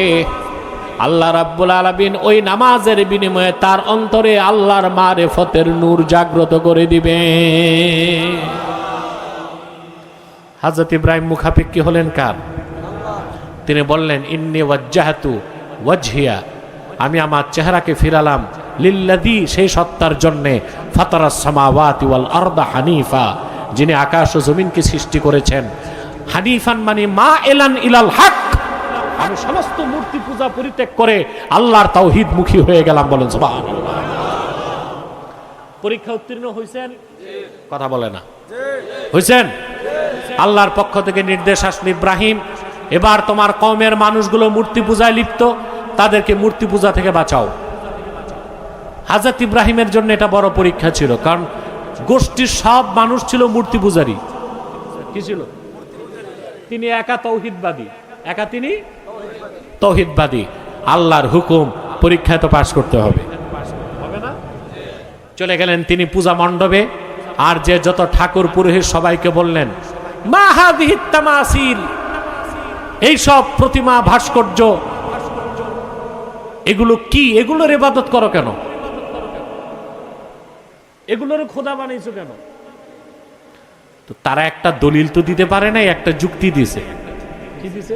আল্লাহ রাব্বুল আলামিন ওই নামাজের বিনিময়ে তার অন্তরে আল্লাহর মারিফতের নূর জাগ্রত করে দিবে। হযরত ইব্রাহিম মুখাপেক্ষী হলেন কার? তিনি বললেন ইন্নী ওয়াজ্জাহতু ওয়াজহিয়া, আমি আমার চেহারাকে ফিরালাম লিল্লাযী, সেই সত্তার জন্যে ফাতারাস সামাওয়াতি ওয়াল আরদা হানিফা, যিনি আকাশ ও জমিনকে সৃষ্টি করেছেন। হানিফান মানে মা এলান ইলাল হক, আমি সমস্ত মূর্তি পূজা পরিত্যাগ করে আল্লাহর তাওহীদ মুখী হয়ে গেলাম। বলেন সুবহানাল্লাহ। পরীক্ষা উত্তীর্ণ হয়েছেন? কথা বলে না। হয়েছেন? আল্লাহর পক্ষ থেকে নির্দেশ আসলো, ইব্রাহিম এবার তোমার কওমের মানুষগুলো মূর্তি পূজায় লিপ্ত, তাদেরকে মূর্তি পূজা থেকে বাঁচাও। হযরত ইব্রাহিমের জন্য এটা বড় পরীক্ষা ছিল, কারণ গোষ্ঠীর সব মানুষ ছিল মূর্তি পূজারী। কি ছিল? তিনি একা তাওহীদবাদী, একা তিনি তাওহীদবাদী। আল্লাহর হুকুম, পরীক্ষায় তো পাশ করতে হবে, হবে না? চলে গেলেন তিনি পূজা মণ্ডপে, আর যে যত ঠাকুর পুরোহিত সবাইকে বললেন মা হাযিহিত তামাসিল, এই সব প্রতিমা ভাস্কর্য এগুলো কি? এগুলোর ইবাদত করো কেন? এগুলোর খোদা বানাইছো কেন? তো তারা একটা দলিল তো দিতে পারে না, একটা যুক্তি দিছে। কি দিছে?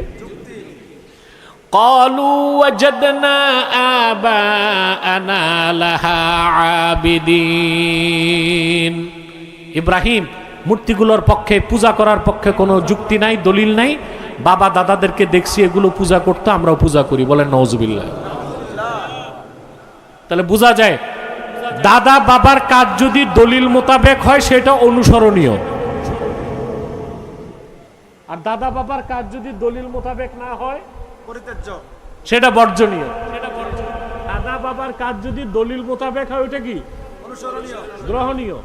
ক্বালু ওয়াজাদনা আবাআনা লাহা আবিদিন। ইব্রাহিম, মূর্তিগুলোর পক্ষে, পূজা করার পক্ষে কোনো যুক্তি নাই, দলিল নাই। বাবা দাদাদেরকে দেখছি এগুলো পূজা করতে, আমরাও পূজা করি। বলেন নাউজুবিল্লাহ। তাহলে বোঝা যায় দাদা বাবার কাজ যদি দলিল মোতাবেক হয় সেটা অনুসরণীয়, আর দাদা বাবার কাজ যদি দলিল মোতাবেক না হয় পরিত্যাজ্য, সেটা বর্জনীয়। দাদা বাবার কাজ যদি দলিল মোতাবেক হয় ওটা কি অনুসরণীয়, গ্রহণীয়।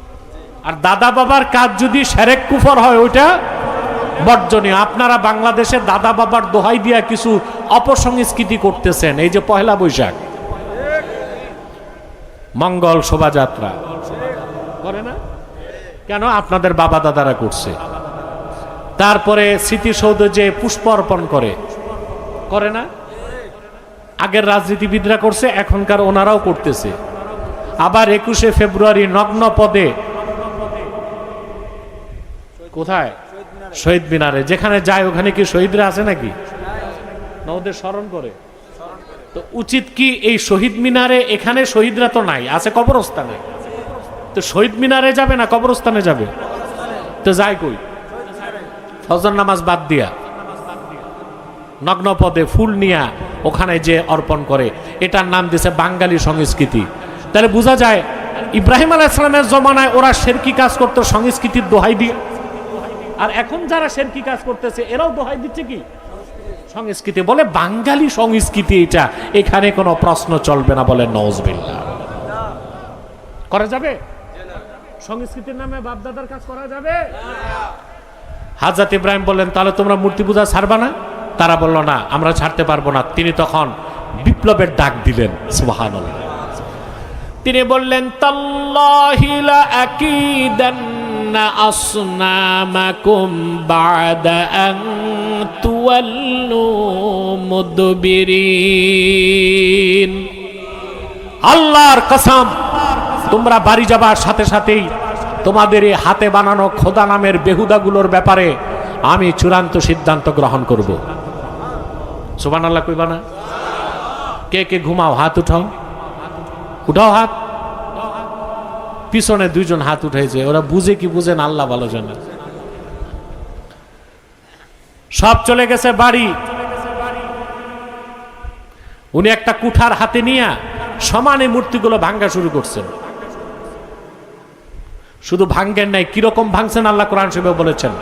আর দাদা বাবার কাজ যদি শিরক কুফর হয় ওইটা বর্জনীয়। আপনারা বাংলাদেশে দাদা বাবার দোহাই দিয়া কিছু অপসংস্কৃতি করতেছেন। এই যে পহেলা বৈশাখ, মঙ্গল শোভাযাত্রা করে না কেন? আপনাদের বাবা দাদারা করছে। তারপরে স্মৃতিসৌধ যে পুষ্প অর্পণ করে না? আগের রাজনীতিবিদরা করছে, এখনকার ওনারাও করতেছে। আবার 21শে ফেব্রুয়ারি নগ্ন পদে কোথায়? শহীদ মিনারে। যেখানে যায় ওখানে কি শহীদরা আছে নাকি? না, ওদের স্মরণ করে। তো উচিত কি এই শহীদ মিনারে, এখানে শহীদরা তো নাই, আছে কবরস্থানে, তো শহীদ মিনারে যাবে না কবরস্থানে যাবে? তো যায় কই? ফজর নামাজ বাদ দিয়া নগ্ন পদে ফুল নিয়া ওখানে যে অর্পণ করে, এটার নাম দিছে বাঙালি সংস্কৃতি। তাহলে বোঝা যায় ইব্রাহিম আলাইহিস সালামের জমানায় ওরা শিরকি কাজ করতো সংস্কৃতির দোহাই দিয়ে, আর এখন যারা শিরকি কাজ করতেছে এরাও দোহাই দিচ্ছে কি সংস্কৃতি। বলে বাঙালি সংস্কৃতি এটা, এখানে কোনো প্রশ্ন চলবে না। বলে নাউজুবিল্লাহ। করা যাবে? সংস্কৃতির নামে বাপদাদার কাজ করা যাবে? হযরত ইব্রাহিম বললেন তাহলে তোমরা মূর্তি পূজা ছাড়বা না? তারা বলল না, আমরা ছাড়তে পারবো না। তিনি তখন বিপ্লবের ডাক দিলেন। সুবহানাল্লাহ। তিনি বললেন তাল্লাহি লা আকিদান্না আসনামাকুম বা'দা আন তুওয়াল্লু মুদবিরিন। আল্লাহর কসম, তোমরা বাড়ি যাবার সাথে সাথেই তোমাদের এই হাতে বানানো খোদা নামের বেহুদাগুলোর ব্যাপারে আমি চূড়ান্ত সিদ্ধান্ত গ্রহণ করব। সুবহানাল্লাহ কইবা না? কে কে ঘুমাও? হাত উঠাও, উঠাও হাত। পিছনে দুইজন হাত উঠাইছে, ওরা বুঝে কি বুঝে না আল্লাহ ভালো জানে। সব চলে গেছে বাড়ি। উনি একটা কুঠার হাতে নিয়ে সমানে মূর্তিগুলো ভাঙ্গা শুরু করছেন। শুধু ভাঙ্গেন নাই, কিরকম ভাঙছেন আল্লাহ কোরআন শরীফে বলেছেন,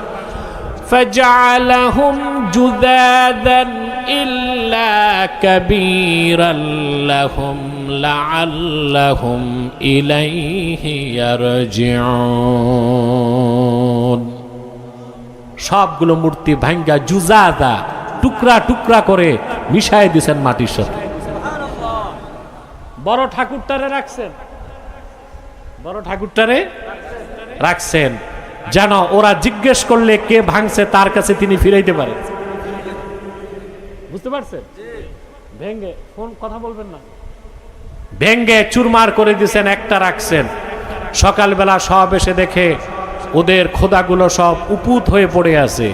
فَجَعَلَهُمْ جُذَاذًا إِلَّا كَبِيرًا لَهُمْ لَعَلَّهُمْ إِلَيْهِ يَرْجِعُونَ। সবগুলো মূর্তি ভাঙ্গা জুজাদা টুকরা টুকরা করে মিশায় দিয়েছেন মাটির সাথে। বড় ঠাকুরটারে রাখছেন, বড় ঠাকুরটারে রাখছেন যেন ওরা জিজ্ঞেস করলে কে ভাঙছে তার কাছে তিনি ফিরাইতে পারেন। বুঝতে পারছেন? ভেঙ্গে ফোন কথা বলবেন না, ভেঙ্গে চুরমার করে দিয়েছেন, একটা রাখছেন। সকালবেলা সব এসে দেখে ওদের খোদাগুলো সব উপুত হয়ে পড়ে আছে,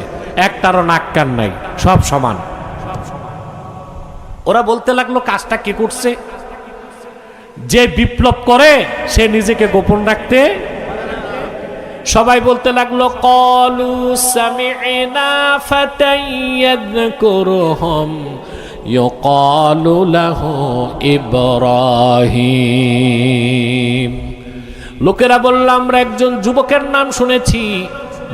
একটারও নাক কান নাই, সব সমান। ওরা বলতে লাগলো কাজটা কে করছে? যে বিপ্লব করে সে নিজেকে গোপন রাখতে। সবাই বলতে লাগলো ক্বালু সামি'না ফাতান ইয়াযকুরুহুম ইউক্বালু লাহু ইব্রাহিম। লোকেরা বলল আমরা একজন যুবকের নাম শুনেছি,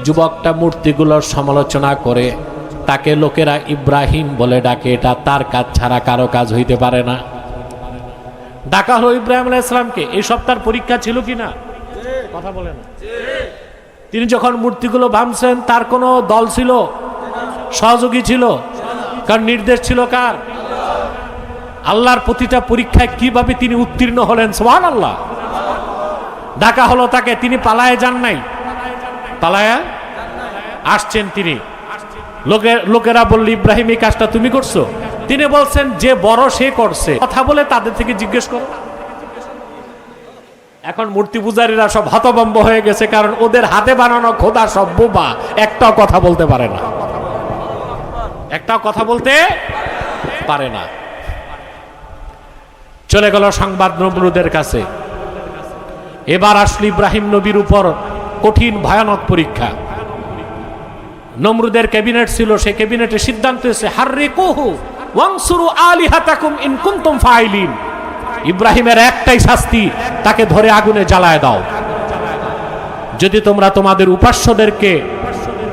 যুবকটা মূর্তিগুলোর সমালোচনা করে, তাকে লোকেরা ইব্রাহিম বলে ডাকে। এটা তার কাজ ছাড়া কারো কাজ হইতে পারে না। ডাকা হলো ইব্রাহিম আলাইহিস সালামকে। এই সপ্তাহের পরীক্ষা ছিল কিনা? কথা বলে না। তিনি যখন মূর্তিগুলো ভাঙছেন তার কোনো দল ছিল, সহযোগী ছিল, কার নির্দেশ ছিল? কার? আল্লাহর প্রতিটা পরীক্ষায় কিভাবে তিনি উত্তীর্ণ হলেন। সুবহানাল্লাহ। ডাকা হলো তাকে, তিনি পালায়ে যান নাই, পালায়া আসছেন তিনি। লোকেরা বলল ইব্রাহিম এই কাজটা তুমি করছো? তিনি বলছেন যে বড় সে করছে, কথা বলে তাদের থেকে জিজ্ঞেস করো। এখন মূর্তি পূজারীরা সব হতভম্ব হয়ে গেছে, কারণ ওদের হাতে বানানো খোদা সব বোবা, একটাও কথা বলতে পারে না, একটাও কথা বলতে পারে না। চলে গেল সংবাদ নমরুদের কাছে। এবার আসলো ইব্রাহিম নবীর উপর কঠিন ভয়ানক পরীক্ষা। নমরুদের ক্যাবিনেট ছিল, সে ক্যাবিনেটে সিদ্ধান্ত হয়েছে হাররিকুহু ওয়ানসুরু আলিহাতাকুম ইন কুনতুম ফাইলিন। ইব্রাহিমের একটাই শাস্তি, তাকে ধরে আগুনে জ্বালায় দাও। যদি তোমরা তোমাদের উপাস্যদেরকে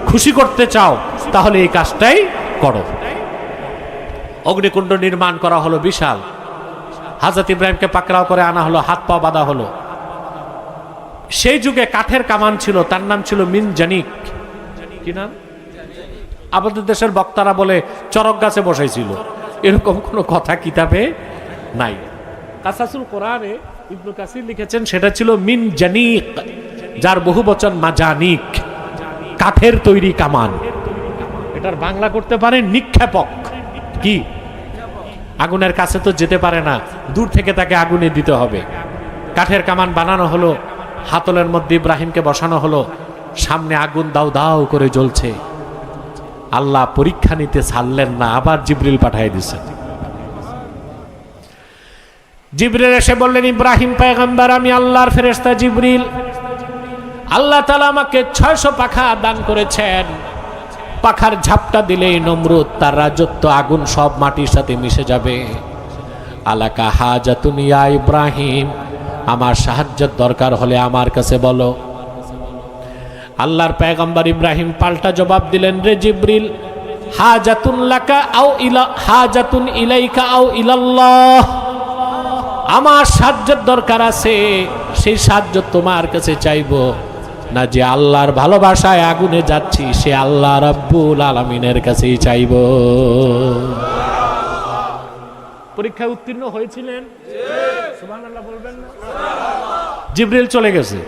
খুশি করতে চাও তাহলে এই কাজটাই করো। অগ্নিকুণ্ড নির্মাণ করা হলো বিশাল। হযরত ইব্রাহিমকে পাকড়াও করে আনা হলো, হাত পা বাঁধা হলো। সেই যুগে কাঠের কামান ছিল, তার নাম ছিল মিনজানিক। কি নাম? আমাদের দেশের বক্তারা বলে চরক গাছে বসাইছিল, এরকম কোনো কথা কিতাবে নাই। কাসাসুল কোরআনে ইবনে কাসির লিখেছেন সেটা ছিল মিনজানিক, যার বহু বচন মাজানিক, কাঠের তৈরি কামান। এটার বাংলা করতে পারে নিক্ষেপক। কি? আগুনের কাছে তো যেতে পারে না, দূর থেকে তাকে আগুনে দিতে হবে। কাঠের কামান বানানো হলো, হাতলের মধ্যে ইব্রাহিমকে বসানো হলো, সামনে আগুন দাউ দাউ করে জ্বলছে। আল্লাহ পরীক্ষা নিতে ছাড়লেন না, আবার জিবরিল পাঠিয়ে দিয়েছেন। জিবরিল এসে বললেন, ইব্রাহিম পয়গম্বর, আমি আল্লাহর ফেরেশতা জিবরিল। আল্লাহ তাআলা আমাকে 600 পাখা দান করেছেন। পাখার ঝাপটা দিলেই নমরুদ, তার রাজত্ব, আগুন সব মাটির সাথে মিশে যাবে। আলাকা হাজাতুন ইয়া ইব্রাহিম, আমার সাহায্যের দরকার হলে আমার কাছে বলো। আল্লাহর পয়গম্বর ইব্রাহিম পাল্টা জবাব দিলেন, রে জিবরিল, হাজাতুন লাকা আও ইলা হাজাতুন ইলাইকা আও ইলাল্লাহ, আমার সাহায্যের দরকার আছে, সেই সাহায্য তোমার কাছে চাইবো না, যে আল্লাহর ভালোবাসায় আগুনে যাচ্ছি সে আল্লাহ রাব্বুল আলামিনের কাছেই চাইবো। পরীক্ষায় উত্তীর্ণ হয়েছিলেন? সুবহানাল্লাহ বলবেন না? জিবরিল চলে গেছে।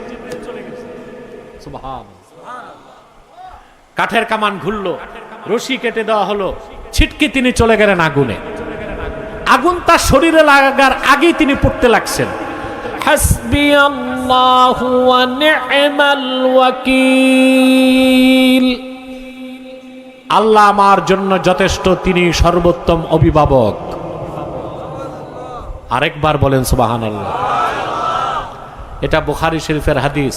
সুবহান। কাঠের কামান ঘুরলো, রশি কেটে দেওয়া হলো, ছিটকে তিনি চলে গেলেন আগুনে। আগুন তার শরীরে লাগার আগেই তিনি পড়তে লাগছেন, হাসবিয়াল্লাহু ওয়া নি'মাল ওয়াকিল, আল্লাহ আমার জন্য যথেষ্ট, তিনি সর্বোত্তম অভিভাবক। আরেকবার বলেন সুবহানাল্লাহ। এটা বুখারী শরীফের হাদিস।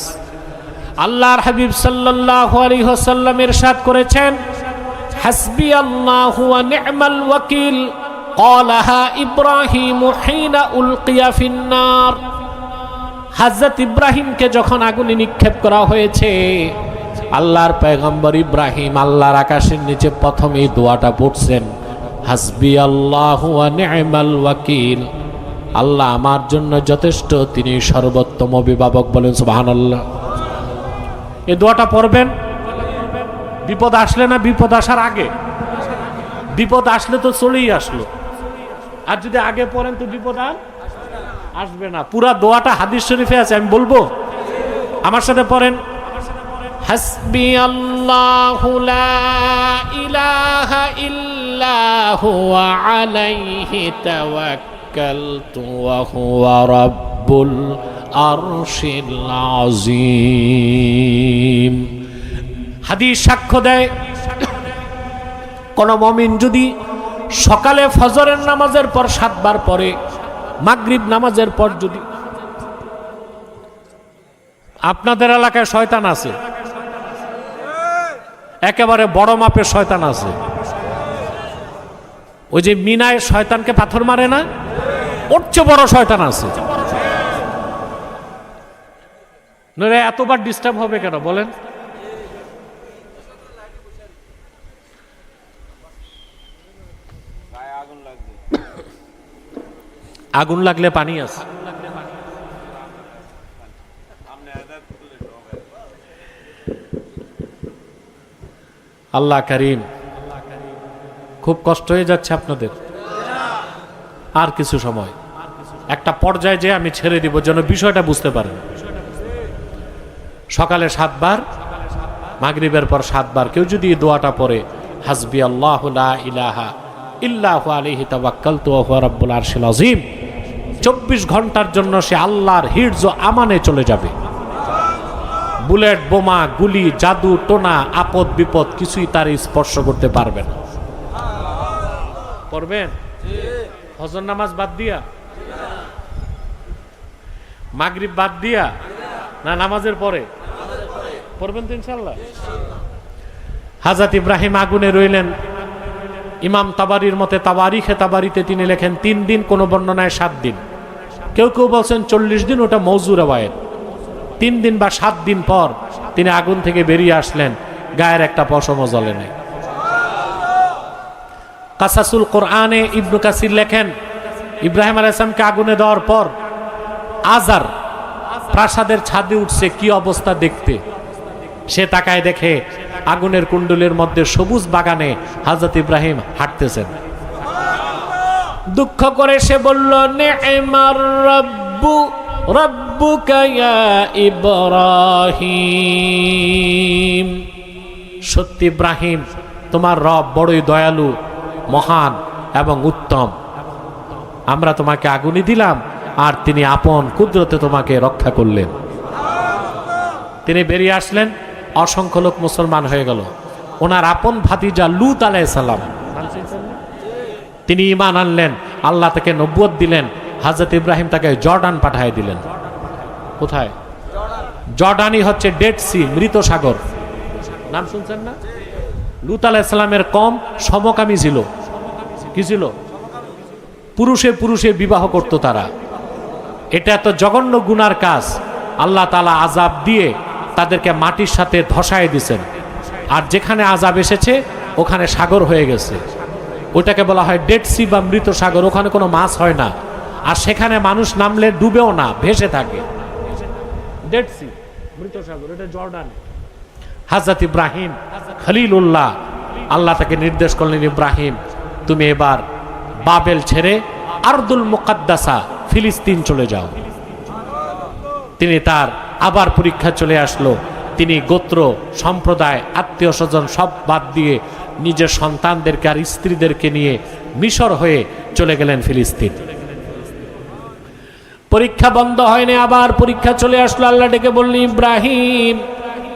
আল্লাহর হাবিব সাল্লাল্লাহু আলাইহি ওয়াসাল্লাম ইরশাদ করেছেন, হাসবিয়াল্লাহু ওয়া নি'মাল ওয়াকিল ক্বালাহা ইব্রাহিম হিনা উলকিয়া ফিন্নার। হযরত ইব্রাহিমকে যখন আগুনে নিক্ষেপ করা হয়েছে, আল্লাহর পয়গম্বর ইব্রাহিম আল্লাহর আকাশের নিচে প্রথম এই দোয়াটা পড়ছেন, হাসবিয়াল্লাহু ওয়া নি'মাল ওয়াকিল, আল্লাহ আমার জন্য যথেষ্ট, তিনি সর্বোত্তম অভিভাবক। বলেন সুবহানাল্লাহ। এই দোয়াটা পড়বেন বিপদ আসলে না বিপদ আসার আগে? বিপদ আসলে তো চলেই আসলো, আর যদি আগে পড়েন তো বিপদ আর আসবে না। পুরা দোয়াটা হাদিস শরীফে আছে, আমি বলবো, আমার সাথে পড়েন, হাসবিয়াল্লাহু লা ইলাহা ইল্লা হুয়া আলাইহি তাওয়াক্কালতু ওয়া হুয়া রাব্বুল আরশিল আযীম। হাদিস সাক্ষ্য দেয়, কোন মুমিন যদি সকালে ফজরের নামাজের পর 7 বার পড়ে, মাগরিব নামাজের পর যদি, আপনাদের এলাকায় শয়তান আছে, একেবারে বড় মাপের শয়তান আছে। ওই যে মিনায় শয়তানকে পাথর মারে না, ওর চেয়ে বড় শয়তান আছে। এতবার ডিস্টার্ব হবে কেন বলেন? আগুন লাগলে পানি আছে। আল্লাহ করিম, খুব কষ্ট হয়ে যাচ্ছে আপনাদের। আর কিছু সময়, একটা পর্যায়ে যে আমি ছেড়ে দিব যেন বিষয়টা বুঝতে পারেন। সকালে 7 বার, মাগরিবের পর 7 বার কেউ যদি এই দোয়াটা পড়ে, হাসবি আল্লাহু লা ইলাহা ইল্লা হু আলাইহি তাওয়াক্কালতু ওয়া হুয়া রাব্বুল আরশিল আযীম, 24 ঘন্টার জন্য সে আল্লাহর হিফজ ও আমানে চলে যাবে। বুলেট, বোমা, গুলি, জাদু, টোনা, আপদ বিপদ কিছুই তার স্পর্শ করতে পারবে না। পড়বেন? ফজর নামাজ বাদ দিয়া, মাগরিব বাদ দিয়া, না নামাজের পরে পড়বেন তো ইনশাআল্লাহ। হযরত ইব্রাহিম আগুনে রইলেন। ইমাম তাবারির মতে, তাবারিখে তাবারিতে তিনি লেখেন 3 দিন, কোন বর্ণনায় 7 দিন। কেউ কেউ বলছেন 40 দিন, ওটা মওযু রওয়ায়াত। 3 দিন বা 7 দিন পর তিনি আগুন থেকে বেরিয়ে আসলেন, গায়ের একটা পশমও জ্বলে নাই। কাসাসুল কোরআনে ইবনু কাসির লেখেন, ইব্রাহিম আলাইহিস সালামকে আগুনে দেওয়ার পর আজার প্রাসাদের ছাদে উঠছে, কি অবস্থা দেখতে। সে তাকায় দেখে আগুনের কুণ্ডলের মধ্যে সবুজ বাগানে হযরত ইব্রাহিম হাঁটতেছেন। দুঃখ করে সে বলল, নি'মার রাব্বু রাব্বুকা ইয়া ইব্রাহিম। সত্যি ইব্রাহিম, তোমার রব বড়ই দয়ালু, মহান এবং উত্তম। আমরা তোমাকে আগুনে দিলাম আর তিনি আপন কুদরতে তোমাকে রক্ষা করলেন। তিনি বেরিয়ে আসলেন, অসংখ্য লোক মুসলমান হয়ে গেল। ওনার আপন ভাতিজা লূত আলাইহিস সালাম, তিনি ঈমান আনলেন, আল্লাহ তাকে নবুয়ত দিলেন। হযরত ইব্রাহিম তাকে জর্ডান পাঠিয়ে দিলেন। কোথায়? জর্ডানই হচ্ছে ডেড সি, মৃত সাগর। নাম শুনছেন না? লূত আলাইহিস সালামের কওম সমকামী ছিল। কি ছিল? পুরুষে পুরুষে বিবাহ করত তারা। এটা এত জঘন্য গুনার কাজ, আল্লাহ তাআলা আযাব দিয়ে তাদেরকে মাটির সাথে ধসায় দিয়েছেন। আর যেখানে আযাব এসেছে ওখানে সাগর হয়ে গেছে। ওইটাকে বলা হয় ডেড সি বা মৃত সাগর। ওখানে কোনো মাছ হয় না, আর সেখানে মানুষ নামলে ডুবেও না, ভেসে থাকে। ডেড সি, মৃত সাগর, এটা জর্ডান। হযরত ইব্রাহিম খলিলুল্লাহ, আল্লাহ তাকে নির্দেশ করলেন, ইব্রাহিম তুমি এবার বাবেল ছেড়ে আরদুল মুকাদ্দাসা ফিলিস্তিন চলে যাও। তিনি তার আবার পরীক্ষা চলে আসলো। তিনি গোত্র, সম্প্রদায়, আত্মীয় স্বজন সব বাদ দিয়ে নিজের সন্তানদেরকে আর স্ত্রীদেরকে নিয়ে মিশর হয়ে চলে গেলেন ফিলিস্তিন। পরীক্ষা বন্ধ হয়নি, আবার পরীক্ষা চলে আসলো। আল্লাহ ডেকে বললেন, ইব্রাহিম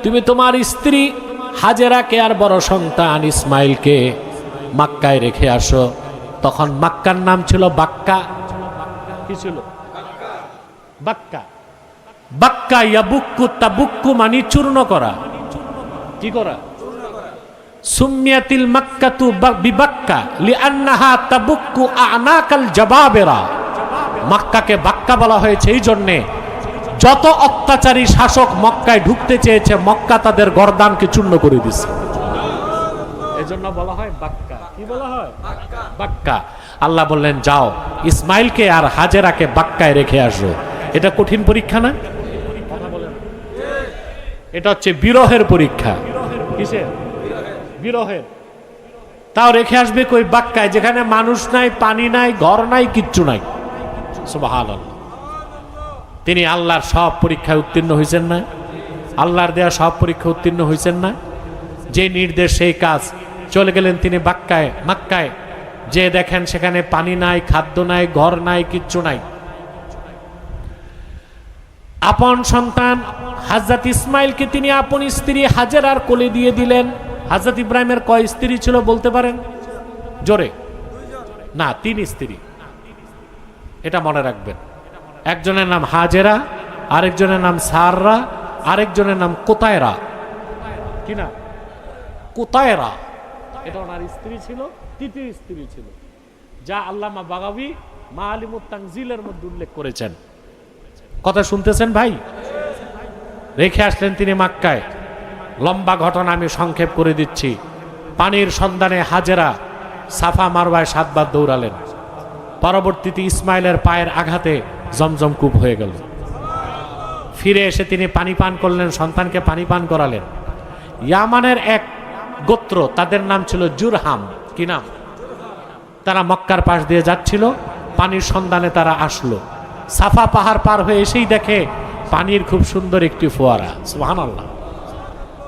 তুমি তোমার স্ত্রী হাজেরাকে আর বড় সন্তান ইসমাইলকে মক্কায় রেখে আসো। তখন মক্কার নাম ছিল বাক্কা। কি ছিল? বাক্কা। বাক্কা ইয়াবুক্কু, তাবুক্কু মানে চূর্ণ করা। কি করা? সুমিয়াতিল মাক্কাতু বিবাক্কা লিআন্নাহা তাবুক্কু আনাকাল জাবাবেরা। মক্কাকে বাক্কা বলা হয়েছে এই জন্যে, যত অত্যাচারী শাসক মক্কায় ঢুকতে চেয়েছে মক্কা তাদের গর্দানকে চূর্ণ করে দিছে, এজন্য বলা হয় বাক্কা। কি বলা হয়? বাক্কা। আল্লাহ বললেন, যাও ইসমাইলকে আর হাজেরাকে বাক্কায় রেখে আসো। এটা কঠিন পরীক্ষা না? এটা হচ্ছে বিরহের পরীক্ষা। কিসের? বিরহের। তাও রেখে আসবে কই? বাক্কায়, যেখানে মানুষ নাই, পানি নাই, ঘর নাই, কিচ্ছু নাই। সুবহানাল্লাহ। তিনি আল্লাহর সব পরীক্ষায় উত্তীর্ণ হয়েছেন না? আল্লাহর দেয়া সব পরীক্ষা উত্তীর্ণ হয়েছেন না? যে নির্দেশ সেই কাজ। চলে গেলেন তিনি বাক্কায়, মক্কায়। যে দেখেন সেখানে পানি নাই, খাদ্য নাই, ঘর নাই, কিচ্ছু নাই। আপন সন্তান হযরত ইসমাইলকে তিনি আপন স্ত্রী হাজেরার কোলে দিয়ে দিলেন। হযরত ইব্রাহিমের কয় স্ত্রী ছিল বলতে পারেন? জোরে না, 3 স্ত্রী। এটা মনে রাখবেন। একজনের নাম হাজেরা, আরেকজনের নাম সাররা, আরেকজনের নাম কোতায়রা। কি না? কোতায়রা। এটা ওনার স্ত্রী ছিল, 3য় স্ত্রী ছিল, যা আল্লামা বাগাবী মাআলিমুত তানজিলের মধ্যে উল্লেখ করেছেন। কথা শুনতেছেন ভাই? রেখে আসলেন তিনি মক্কায়। লম্বা ঘটনা আমি সংক্ষেপ করে দিচ্ছি। পানির সন্ধানে হাজেরা সাফা মারওয়ায় 7 বার দৌড়ালেন। পরবর্তীতে ইসমাইলের পায়ের আঘাতে জমজম কূপ হয়ে গেল। ফিরে এসে তিনি পানি পান করলেন, সন্তানকে পানি পান করালেন। ইয়ামানের এক গোত্র, তাদের নাম ছিল জুরহাম। কি নাম? তারা মক্কার পাশ দিয়ে যাচ্ছিল, পানির সন্ধানে তারা আসলো। সাফা পাহাড় পার হয়ে এসেই দেখে পানির খুব সুন্দর একটি ফোয়ারা। সুবহানাল্লাহ।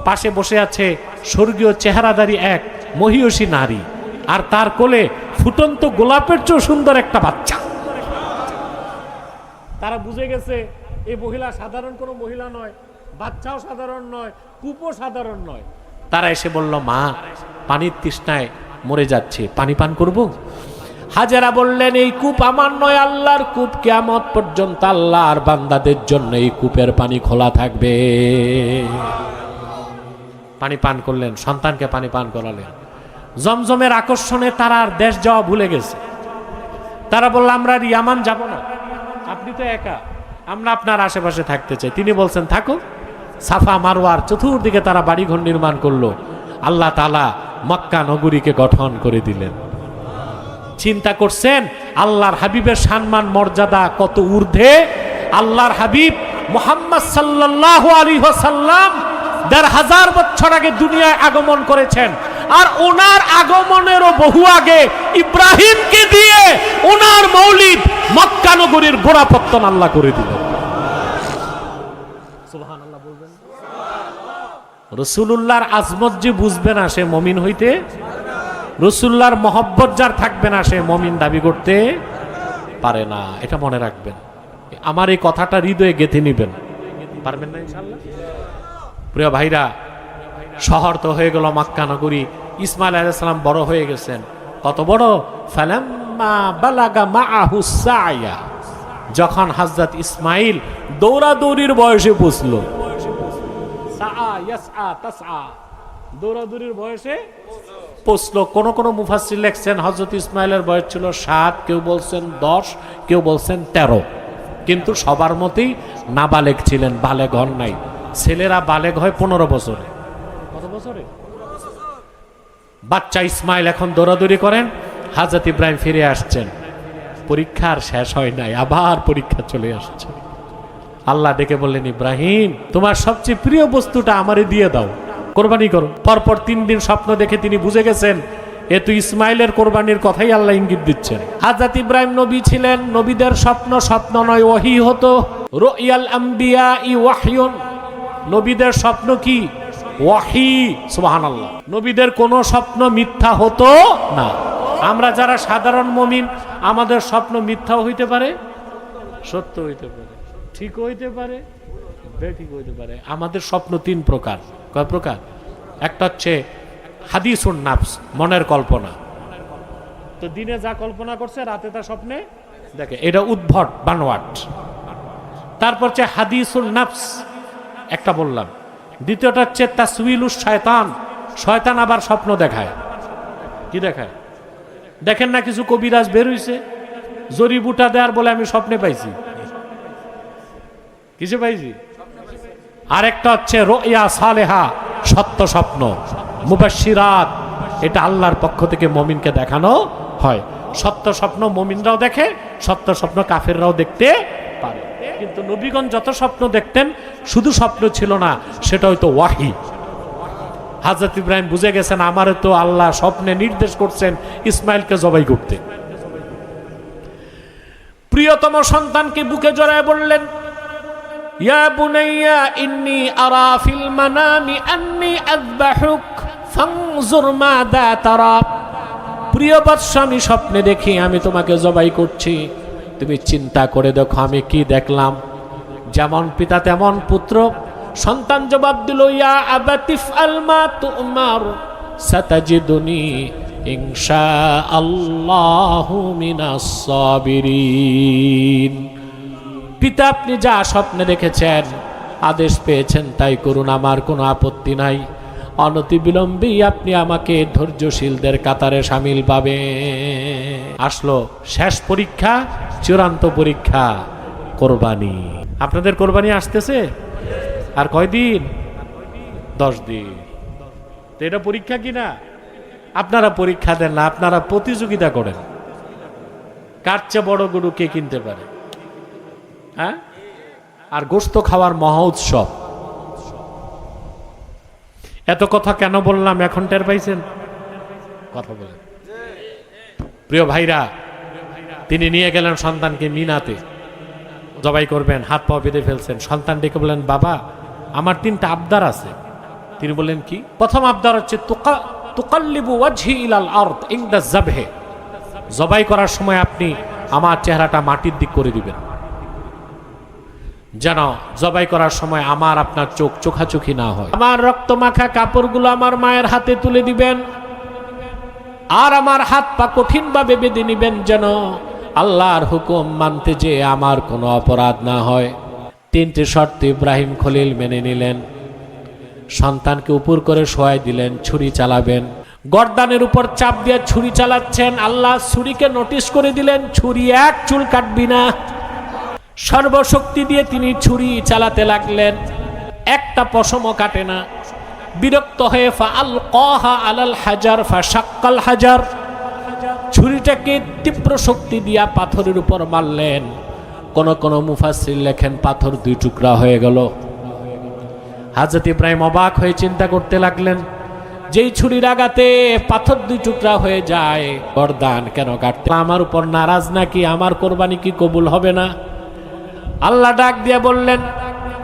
পাশে বসে আছে স্বর্গীয় চেহারাদারী এক মহিয়সী নারী, আর তার কোলে ফুটন্ত গোলাপের চেয়ে সুন্দর একটা বাচ্চা। তারা বুঝে গেছে এই মহিলা সাধারণ কোনো মহিলা নয়, বাচ্চাও সাধারণ নয়, কূপও সাধারণ নয়। তারা এসে বলল, মা পানির তৃষ্ণায় মরে যাচ্ছে, পানি পান করব? হাজেরা বললেন, এই কূপ আমার নয়, আল্লাহর কূপ। কিয়ামত পর্যন্ত আল্লাহর বান্দাদের জন্য এই কূপের পানি খোলা থাকবে। পানি পান করলেন, সন্তানকে পানি পান করালেন। জমজমের আকর্ষণে তারা আর দেশ যাওয়া ভুলে গেছে। তারা বলল, আমরা আর ইয়ামান যাব না, আপনি আপনি তো একা, আমরা আপনার আশেপাশে থাকতে চাই। তিনি বলছেন থাকো। সাফা মারওয়ার চতুর্দিকে তারা বাড়িঘর নির্মাণ করলো। আল্লাহ তাআলা মক্কা নগরীকে গঠন করে দিলেন। চিন্তা করছেন আল্লাহর হাবিবের সম্মান মর্যাদা কত ঊর্ধ্বে। আল্লাহর হাবিব মুহাম্মদ সাল্লাল্লাহু আলাইহি ওয়াসাল্লাম ১৫০০ বছর আগে দুনিয়ায় আগমন করেছেন, আর ওনার আগমনেরও বহু আগে ইব্রাহিমকে দিয়ে ওনার মৌলিদ মক্কা নগরীর গোড়াপত্তন আল্লাহ করে দিলেন। সুবহানাল্লাহ বলবেন। রাসূলুল্লাহর আজমত যে বুঝবে না সে মুমিন হইতে, রাসূলুল্লাহর মহব্বত যার থাকবে না সে মুমিন দাবি করতে পারে না। এটা মনে রাখবেন, আমার এই কথাটা হৃদয়ে গেঁথে নেবেন। পারবেন না ইনশাআল্লাহ? প্রিয় ভাইরা, শহর তো হয়ে গেল মক্কা নগরী। ইসমাইল আলাইহিস সালাম বড় হয়ে গেছেন। কত বড়? ফালাম্মা বালাগা মাআহু সায়া, যখন হযরত ইসমাইল দৌড়াদৌড়ির বয়সে পৌঁছলো। সাআ ইয়াসআ তাসআ, দৌড়াদৌড়ির বয়সে পৌঁছলো। কোন কোন মুফাসসির লিখছেন হযরত ইসমাইলের বয়স ছিল ৭, কেউ বলছেন ১০, কেউ বলছেন ১৩, কিন্তু সবার মতেই নাবালেগ ছিলেন, বালেগ হন নাই। ছেলেরা বালেগ হয় ১৫ বছরে। কত বছরে? বাচ্চা ইসমাইল এখন দৌড়াদৌড়ি করেন। হযরত ইব্রাহিম ফিরে আসছেন, পরীক্ষার শেষ হয় নাই, আবার পরীক্ষা চলে আসছে। আল্লাহ ডেকে বললেন, ইব্রাহিম তোমার সবচেয়ে প্রিয় বস্তুটা আমারে দিয়ে দাও, কোরবানি করো। পরপর ৩ দিন স্বপ্ন দেখে তিনি বুঝে গেছেন এ তো ইসমাইলের কোরবানির কথাই আল্লাহ ইঙ্গিত দিচ্ছেন। হযরত ইব্রাহিম নবী ছিলেন, নবীদের স্বপ্ন স্বপ্ন নয়, ওহী হতো। রুয়াল আম্বিয়া ই ওয়াহয়ুন, নবীদের স্বপ্ন কি? ওয়াহী। সুবহানাল্লাহ। নবীদের কোনো স্বপ্ন মিথ্যা হতো না। আমরা যারা সাধারণ মুমিন, আমাদের স্বপ্ন মিথ্যাও হইতে পারে, সত্য হইতে পারে, ঠিক হইতে পারে, বেঠিক হইতে পারে। আমাদের স্বপ্ন ৩ প্রকার। কয় প্রকার? একটা হচ্ছে হাদিসুন নাফস, মনের কল্পনা। তো দিনে যা কল্পনা করছে রাতে তা স্বপ্নে দেখে, এটা উদ্ভট বানোয়াট। তারপর হচ্ছে হাদিসুন নাফস, একটা বললাম। দ্বিতীয়টা হচ্ছে তাসউইলুশ শয়তান, শয়তান আবার স্বপ্ন দেখায়। কি দেখায়? দেখেন না কিছু কবিরাজ বের হইছে, জড়িবুটা দেয়ার বলে আমি স্বপ্নে পাইছি। কিসে পাইছি? আরেকটা হচ্ছে রুয়া সালেহা, সত্য স্বপ্ন, মুবাশশিরাত, এটা আল্লাহর পক্ষ থেকে মুমিনকে দেখানো হয়। সত্য স্বপ্ন মুমিনরাও দেখে, সত্য স্বপ্ন কাফেররাও দেখতে পারে। কিন্তু নবীগণ যত স্বপ্ন দেখতেন শুধু স্বপ্ন ছিল না, সেটা হয়তো ওয়াহী। হযরত ইব্রাহিম বুঝে গেছেন আমারে তো আল্লাহ স্বপ্নে নির্দেশ করছেন ইসমাইলকে জবাই করতে। প্রিয়তম সন্তানকে বুকে জড়ায় বললেন, ইয়া বুনাইয়া ইন্নী আরা ফিল মানামি আন্নী আযবাহুক ফানজুর মাযা তারা। প্রিয় বৎস, আমি স্বপ্নে দেখি আমি তোমাকে জবাই করছি, তুমি চিন্তা করে দেখো আমি কি দেখলাম। যেমন পিতা তেমন পুত্র। সন্তান জবাব দিল, ইয়া আবাতি ইফআল মা তুমার সাতাজিদুনি ইনশাআল্লাহু মিনাস সাবিরিন। পিতা আপনি যা স্বপ্নে দেখেছেন, আদেশ পেয়েছেন তাই করুন, আমার কোনো আপত্তি নাই। অনতিবিলম্বেই আপনি আমাকে ধৈর্যশীলদের কাতারে শামিল পাবে। আসলো শেষ পরীক্ষা, চূড়ান্ত পরীক্ষা, কোরবানি। আপনাদের কোরবানি আসতেছে আর কয়দিন? 10 দিন। তো এটা পরীক্ষা কিনা? আপনারা পরীক্ষা দেন না, আপনারা প্রতিযোগিতা করেন কার চেয়ে বড় গরু কে কিনতে পারে। হ্যাঁ, আর গোশত খাওয়ার মহা উৎসব। এত কথা কেন বললাম এখন টের পাইছেন? কথা বলেন। প্রিয় ভাইরা, তিনি নিয়ে গেলেন সন্তানকে মিনাতে, জবাই করবেন, হাত পা বেঁধে ফেলছেন। সন্তান ডেকে বললেন, বাবা আমার 3টা আবদার আছে। তিনি বললেন কি? প্রথম আবদার হচ্ছে তুকাল্লিবু ওয়াজহি ইলাল আরদ ইনদা যাবহে, জবাই করার সময় আপনি আমার চেহারাটা মাটির দিক করে দিবেন, যেন জবাই করার সময় আমার আপনার চোখ চোখাচোখি না হয়। আমার রক্তমাখা কাপড়গুলো আমার মায়ের হাতে তুলে দিবেন, আর আমার হাত পা কঠিনভাবে বেঁধে নিবেন, যেন আল্লাহর হুকুম মানতে যে আমার কোনো অপরাধ না হয়। 3টে শর্ত ইব্রাহিম খলিল মেনে নিলেন। সন্তানকে উপর করে শোয়াই দিলেন, ছুরি চালাবেন। গর্দানের উপর চাপ দিয়ে ছুরি চালাচ্ছেন। আল্লাহ ছুরিকে নোটিশ করে দিলেন, ছুরি এক চুল কাটবি না। সর্বশক্তি দিয়ে তিনি ছুরি চালাতে লাগলেন, একটা পশমও কাটে না। বিরক্ত হয়ে ফাআলকাহা আলাল হাজার ফাশাক্কাল হাজার, ছুরিটাকে তীব্র শক্তি দিয়া পাথরের উপর মারলেন। কোন কোন মুফাসসির লেখেন পাথর দুই টুকরা হয়ে গেল। হযরত ইব্রাহিম অবাক হয়ে চিন্তা করতে লাগলেন, যেই ছুরির আঘাতে পাথর দুই টুকরা হয়ে যায়, গর্দান কেন কাটতে? আমার উপর নারাজ নাকি? আমার কোরবানি কি কবুল হবে না? আল্লাহ ডাক দিয়ে বললেন,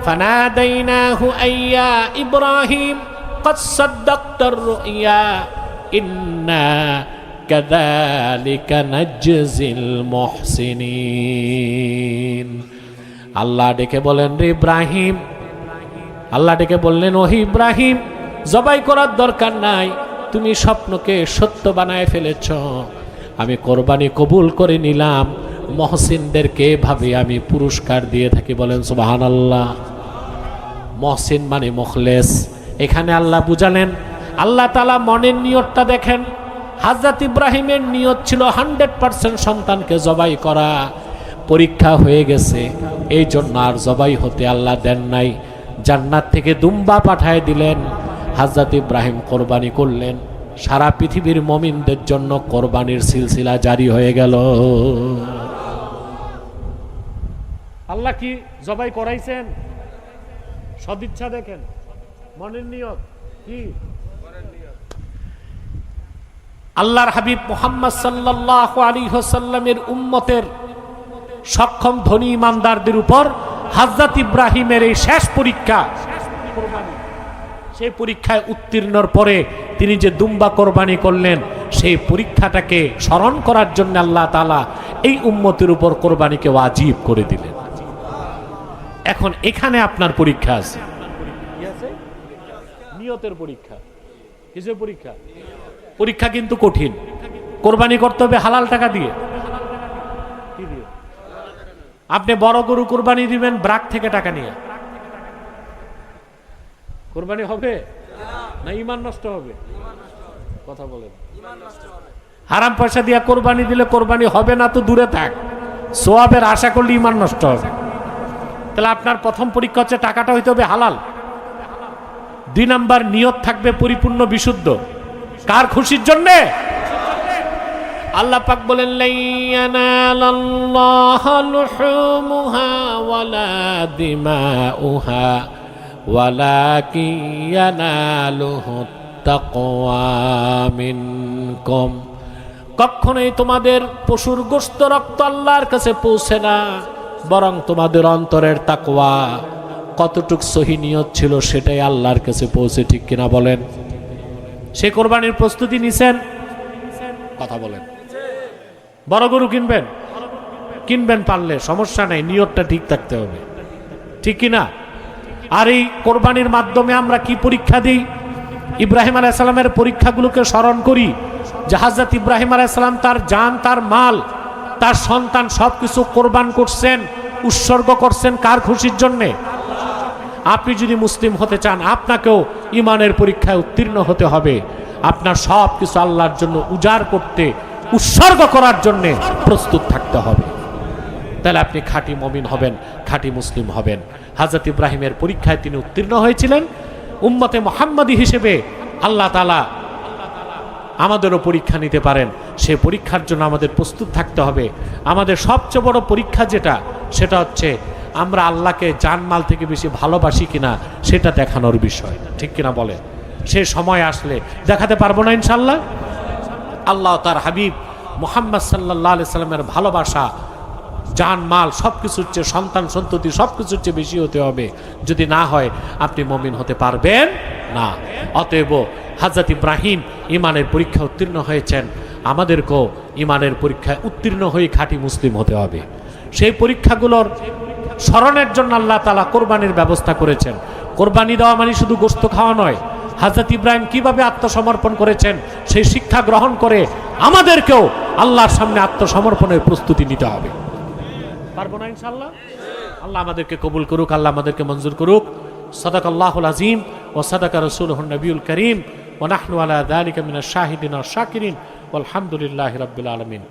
ফানাদাইনাহু আইয়া ইব্রাহিম ক্বাদ সাদ্দাকতার রুইয়া ইন্না কাযালিকা নাজজিল মুহসিনিন। আল্লাহ ডেকে বলেন, রে ইব্রাহিম, আল্লাহ ডেকে বললেন, ওহে ইব্রাহিম, জবাই করার দরকার নাই, তুমি স্বপ্নকে সত্য বানায় ফেলেছ, আমি কোরবানি কবুল করে নিলাম। মহসিনদেরকে ভাবে আমি পুরস্কার দিয়ে থাকি। বলেন সুবহানাল্লাহ। মহসিন মানে মুখলেস। এখানে আল্লাহ বুঝালেন, আল্লাহ তাআলা মনের নিয়তটা দেখেন। হযরত ইব্রাহিমের নিয়ত ছিল 100% সন্তানকে জবাই করা। পরীক্ষা হয়ে গেছে, এই জন্য আর জবাই হতে আল্লাহ দেন নাই, জান্নাত থেকে দুম্বা পাঠায় দিলেন। হযরত ইব্রাহিম কোরবানি করলেন। সারা পৃথিবীর মুমিনদের জন্য কোরবানির সিলসিলা জারি হয়ে গেল। আল্লাহ কি জবাই করাইছেন? সদিচ্ছা দেখেন, মনের নিয়ত কি? আল্লাহর হাবিব মুহাম্মদ সাল্লাল্লাহু আলাইহি ওয়াসাল্লামের উম্মতের সক্ষম ধনী ইমানদারদের উপর হযরত ইব্রাহিমের এই শেষ পরীক্ষা, কোরবানি, সেই পরীক্ষায় উত্তীর্ণর পরে তিনি যে দুম্বা কোরবানি করলেন, সেই পরীক্ষাটাকে স্মরণ করার জন্য আল্লাহ তাআলা এই উম্মতের উপর কোরবানিকে ওয়াজিব করে দিলেন। এখন এখানে আপনার পরীক্ষা আছে, নিয়তের পরীক্ষা। কিসের পরীক্ষা? পরীক্ষা কিন্তু কঠিন। কোরবানি করতে হবে হালাল টাকা দিয়ে। কি দিয়ে? আপনি বড় গরু কোরবানি দিবেন ব্রাক থেকে টাকা নিয়ে, কোরবানি হবে না? ঈমান নষ্ট হবে। কথা বলেন। হারাম পয়সা দিয়ে কোরবানি দিলে কোরবানি হবে না তো দূরে থাক, সওয়াবের আশা করলে ঈমান নষ্ট হবে। তাহলে আপনার প্রথম পরীক্ষা হচ্ছে টাকাটা হইতে হবে হালাল। 2 নাম্বার, নিয়ত থাকবে পরিপূর্ণ বিশুদ্ধ। কার খুশির জন্য? আল্লাহ পাক বলেন, লাইয়ানালাল্লাহু লুহুমুহা ওয়ালা দিমাউহা ওয়ালাকিন ইয়ানালুহুত তাকওয়া মিনকুম। কখনোই তোমাদের পশুর গোশত রক্ত আল্লাহর কাছে পৌঁছে না, বরং তোমাদের অন্তরের তাকওয়া, কতটুক সহি নিয়ত ছিল সেটাই আল্লাহর কাছে পৌঁছে। ঠিক কিনা বলেন? সে কোরবানির প্রস্তুতি নিছেন? কথা বলেন। বড় গরু কিনবেন, কিনবেন পারলে সমস্যা নাই, নিয়তটা ঠিক থাকতে হবে। ঠিক কিনা? আর এই কোরবানির মাধ্যমে আমরা কি পরীক্ষা দিই? ইব্রাহিম আলাইহিস সালামের পরীক্ষাগুলোকে স্মরণ করি, যে হযরত ইব্রাহিম আলাইহিস সালাম তার জান, তার মাল, তার সন্তান সবকিছু কোরবান করছেন, উৎসর্গ করছেন কার খুশির জন্যে? আপনি যদি মুসলিম হতে চান, আপনাকেও ইমানের পরীক্ষায় উত্তীর্ণ হতে হবে। আপনার সব কিছু আল্লাহর জন্য উজাড় করতে, উৎসর্গ করার জন্য প্রস্তুত থাকতে হবে। তাহলে আপনি খাঁটি মুমিন হবেন, খাঁটি মুসলিম হবেন। হযরত ইব্রাহিমের পরীক্ষায় তিনি উত্তীর্ণ হয়েছিলেন। উম্মতে মুহাম্মাদি হিসেবে আল্লাহ তাআলা আমাদেরও পরীক্ষা নিতে পারেন। সেই পরীক্ষার জন্য আমাদের প্রস্তুত থাকতে হবে। আমাদের সবচেয়ে বড় পরীক্ষা যেটা, সেটা হচ্ছে আমরা আল্লাহকে জানমাল থেকে বেশি ভালোবাসি কিনা, সেটা দেখানোর বিষয়। ঠিক কিনা বলে? সে সময় আসলে দেখাতে পারবো না ইনশাআল্লাহ। আল্লাহ তার হাবিব মুহাম্মদ সাল্লাল্লাহু আলাইহি সাল্লামের ভালোবাসা, জানমাল সবকিছুর চেয়ে, সন্তান সন্ততি সবকিছুর চেয়ে বেশি হতে হবে। যদি না হয় আপনি মুমিন হতে পারবেন না। অতএব হযরত ইব্রাহিম ইমানের পরীক্ষা উত্তীর্ণ হয়েছেন, আমাদেরকেও ইমানের পরীক্ষায় উত্তীর্ণ হয়ে খাঁটি মুসলিম হতে হবে। সেই পরীক্ষাগুলোর স্মরণের জন্য আল্লাহ তাআলা কোরবানির ব্যবস্থা করেছেন। কোরবানি দেওয়া মানে শুধু গোশত খাওয়া নয়। হযরত ইব্রাহিম কিভাবে আত্মসমর্পণ করেছেন, সেই শিক্ষা গ্রহণ করে আমাদেরকেও আল্লাহর সামনে আত্মসমর্পণের প্রস্তুতি নিতে হবে। পারবো না ইনশাআল্লাহ? আল্লাহ আমাদেরকে কবুল করুক, আল্লাহ আমাদেরকে মঞ্জুর করুক। সাদাকাল্লাহুল আযীম ওয়া সাদাকা রাসূলুহুন নবিয়ুল কারীম ওয়া নাহনু আলা যালিকা মিনাশ শাহিদিন ওয়াশ শাকিরিন ওয়ালহামদুলিল্লাহি রাব্বিল আলামিন।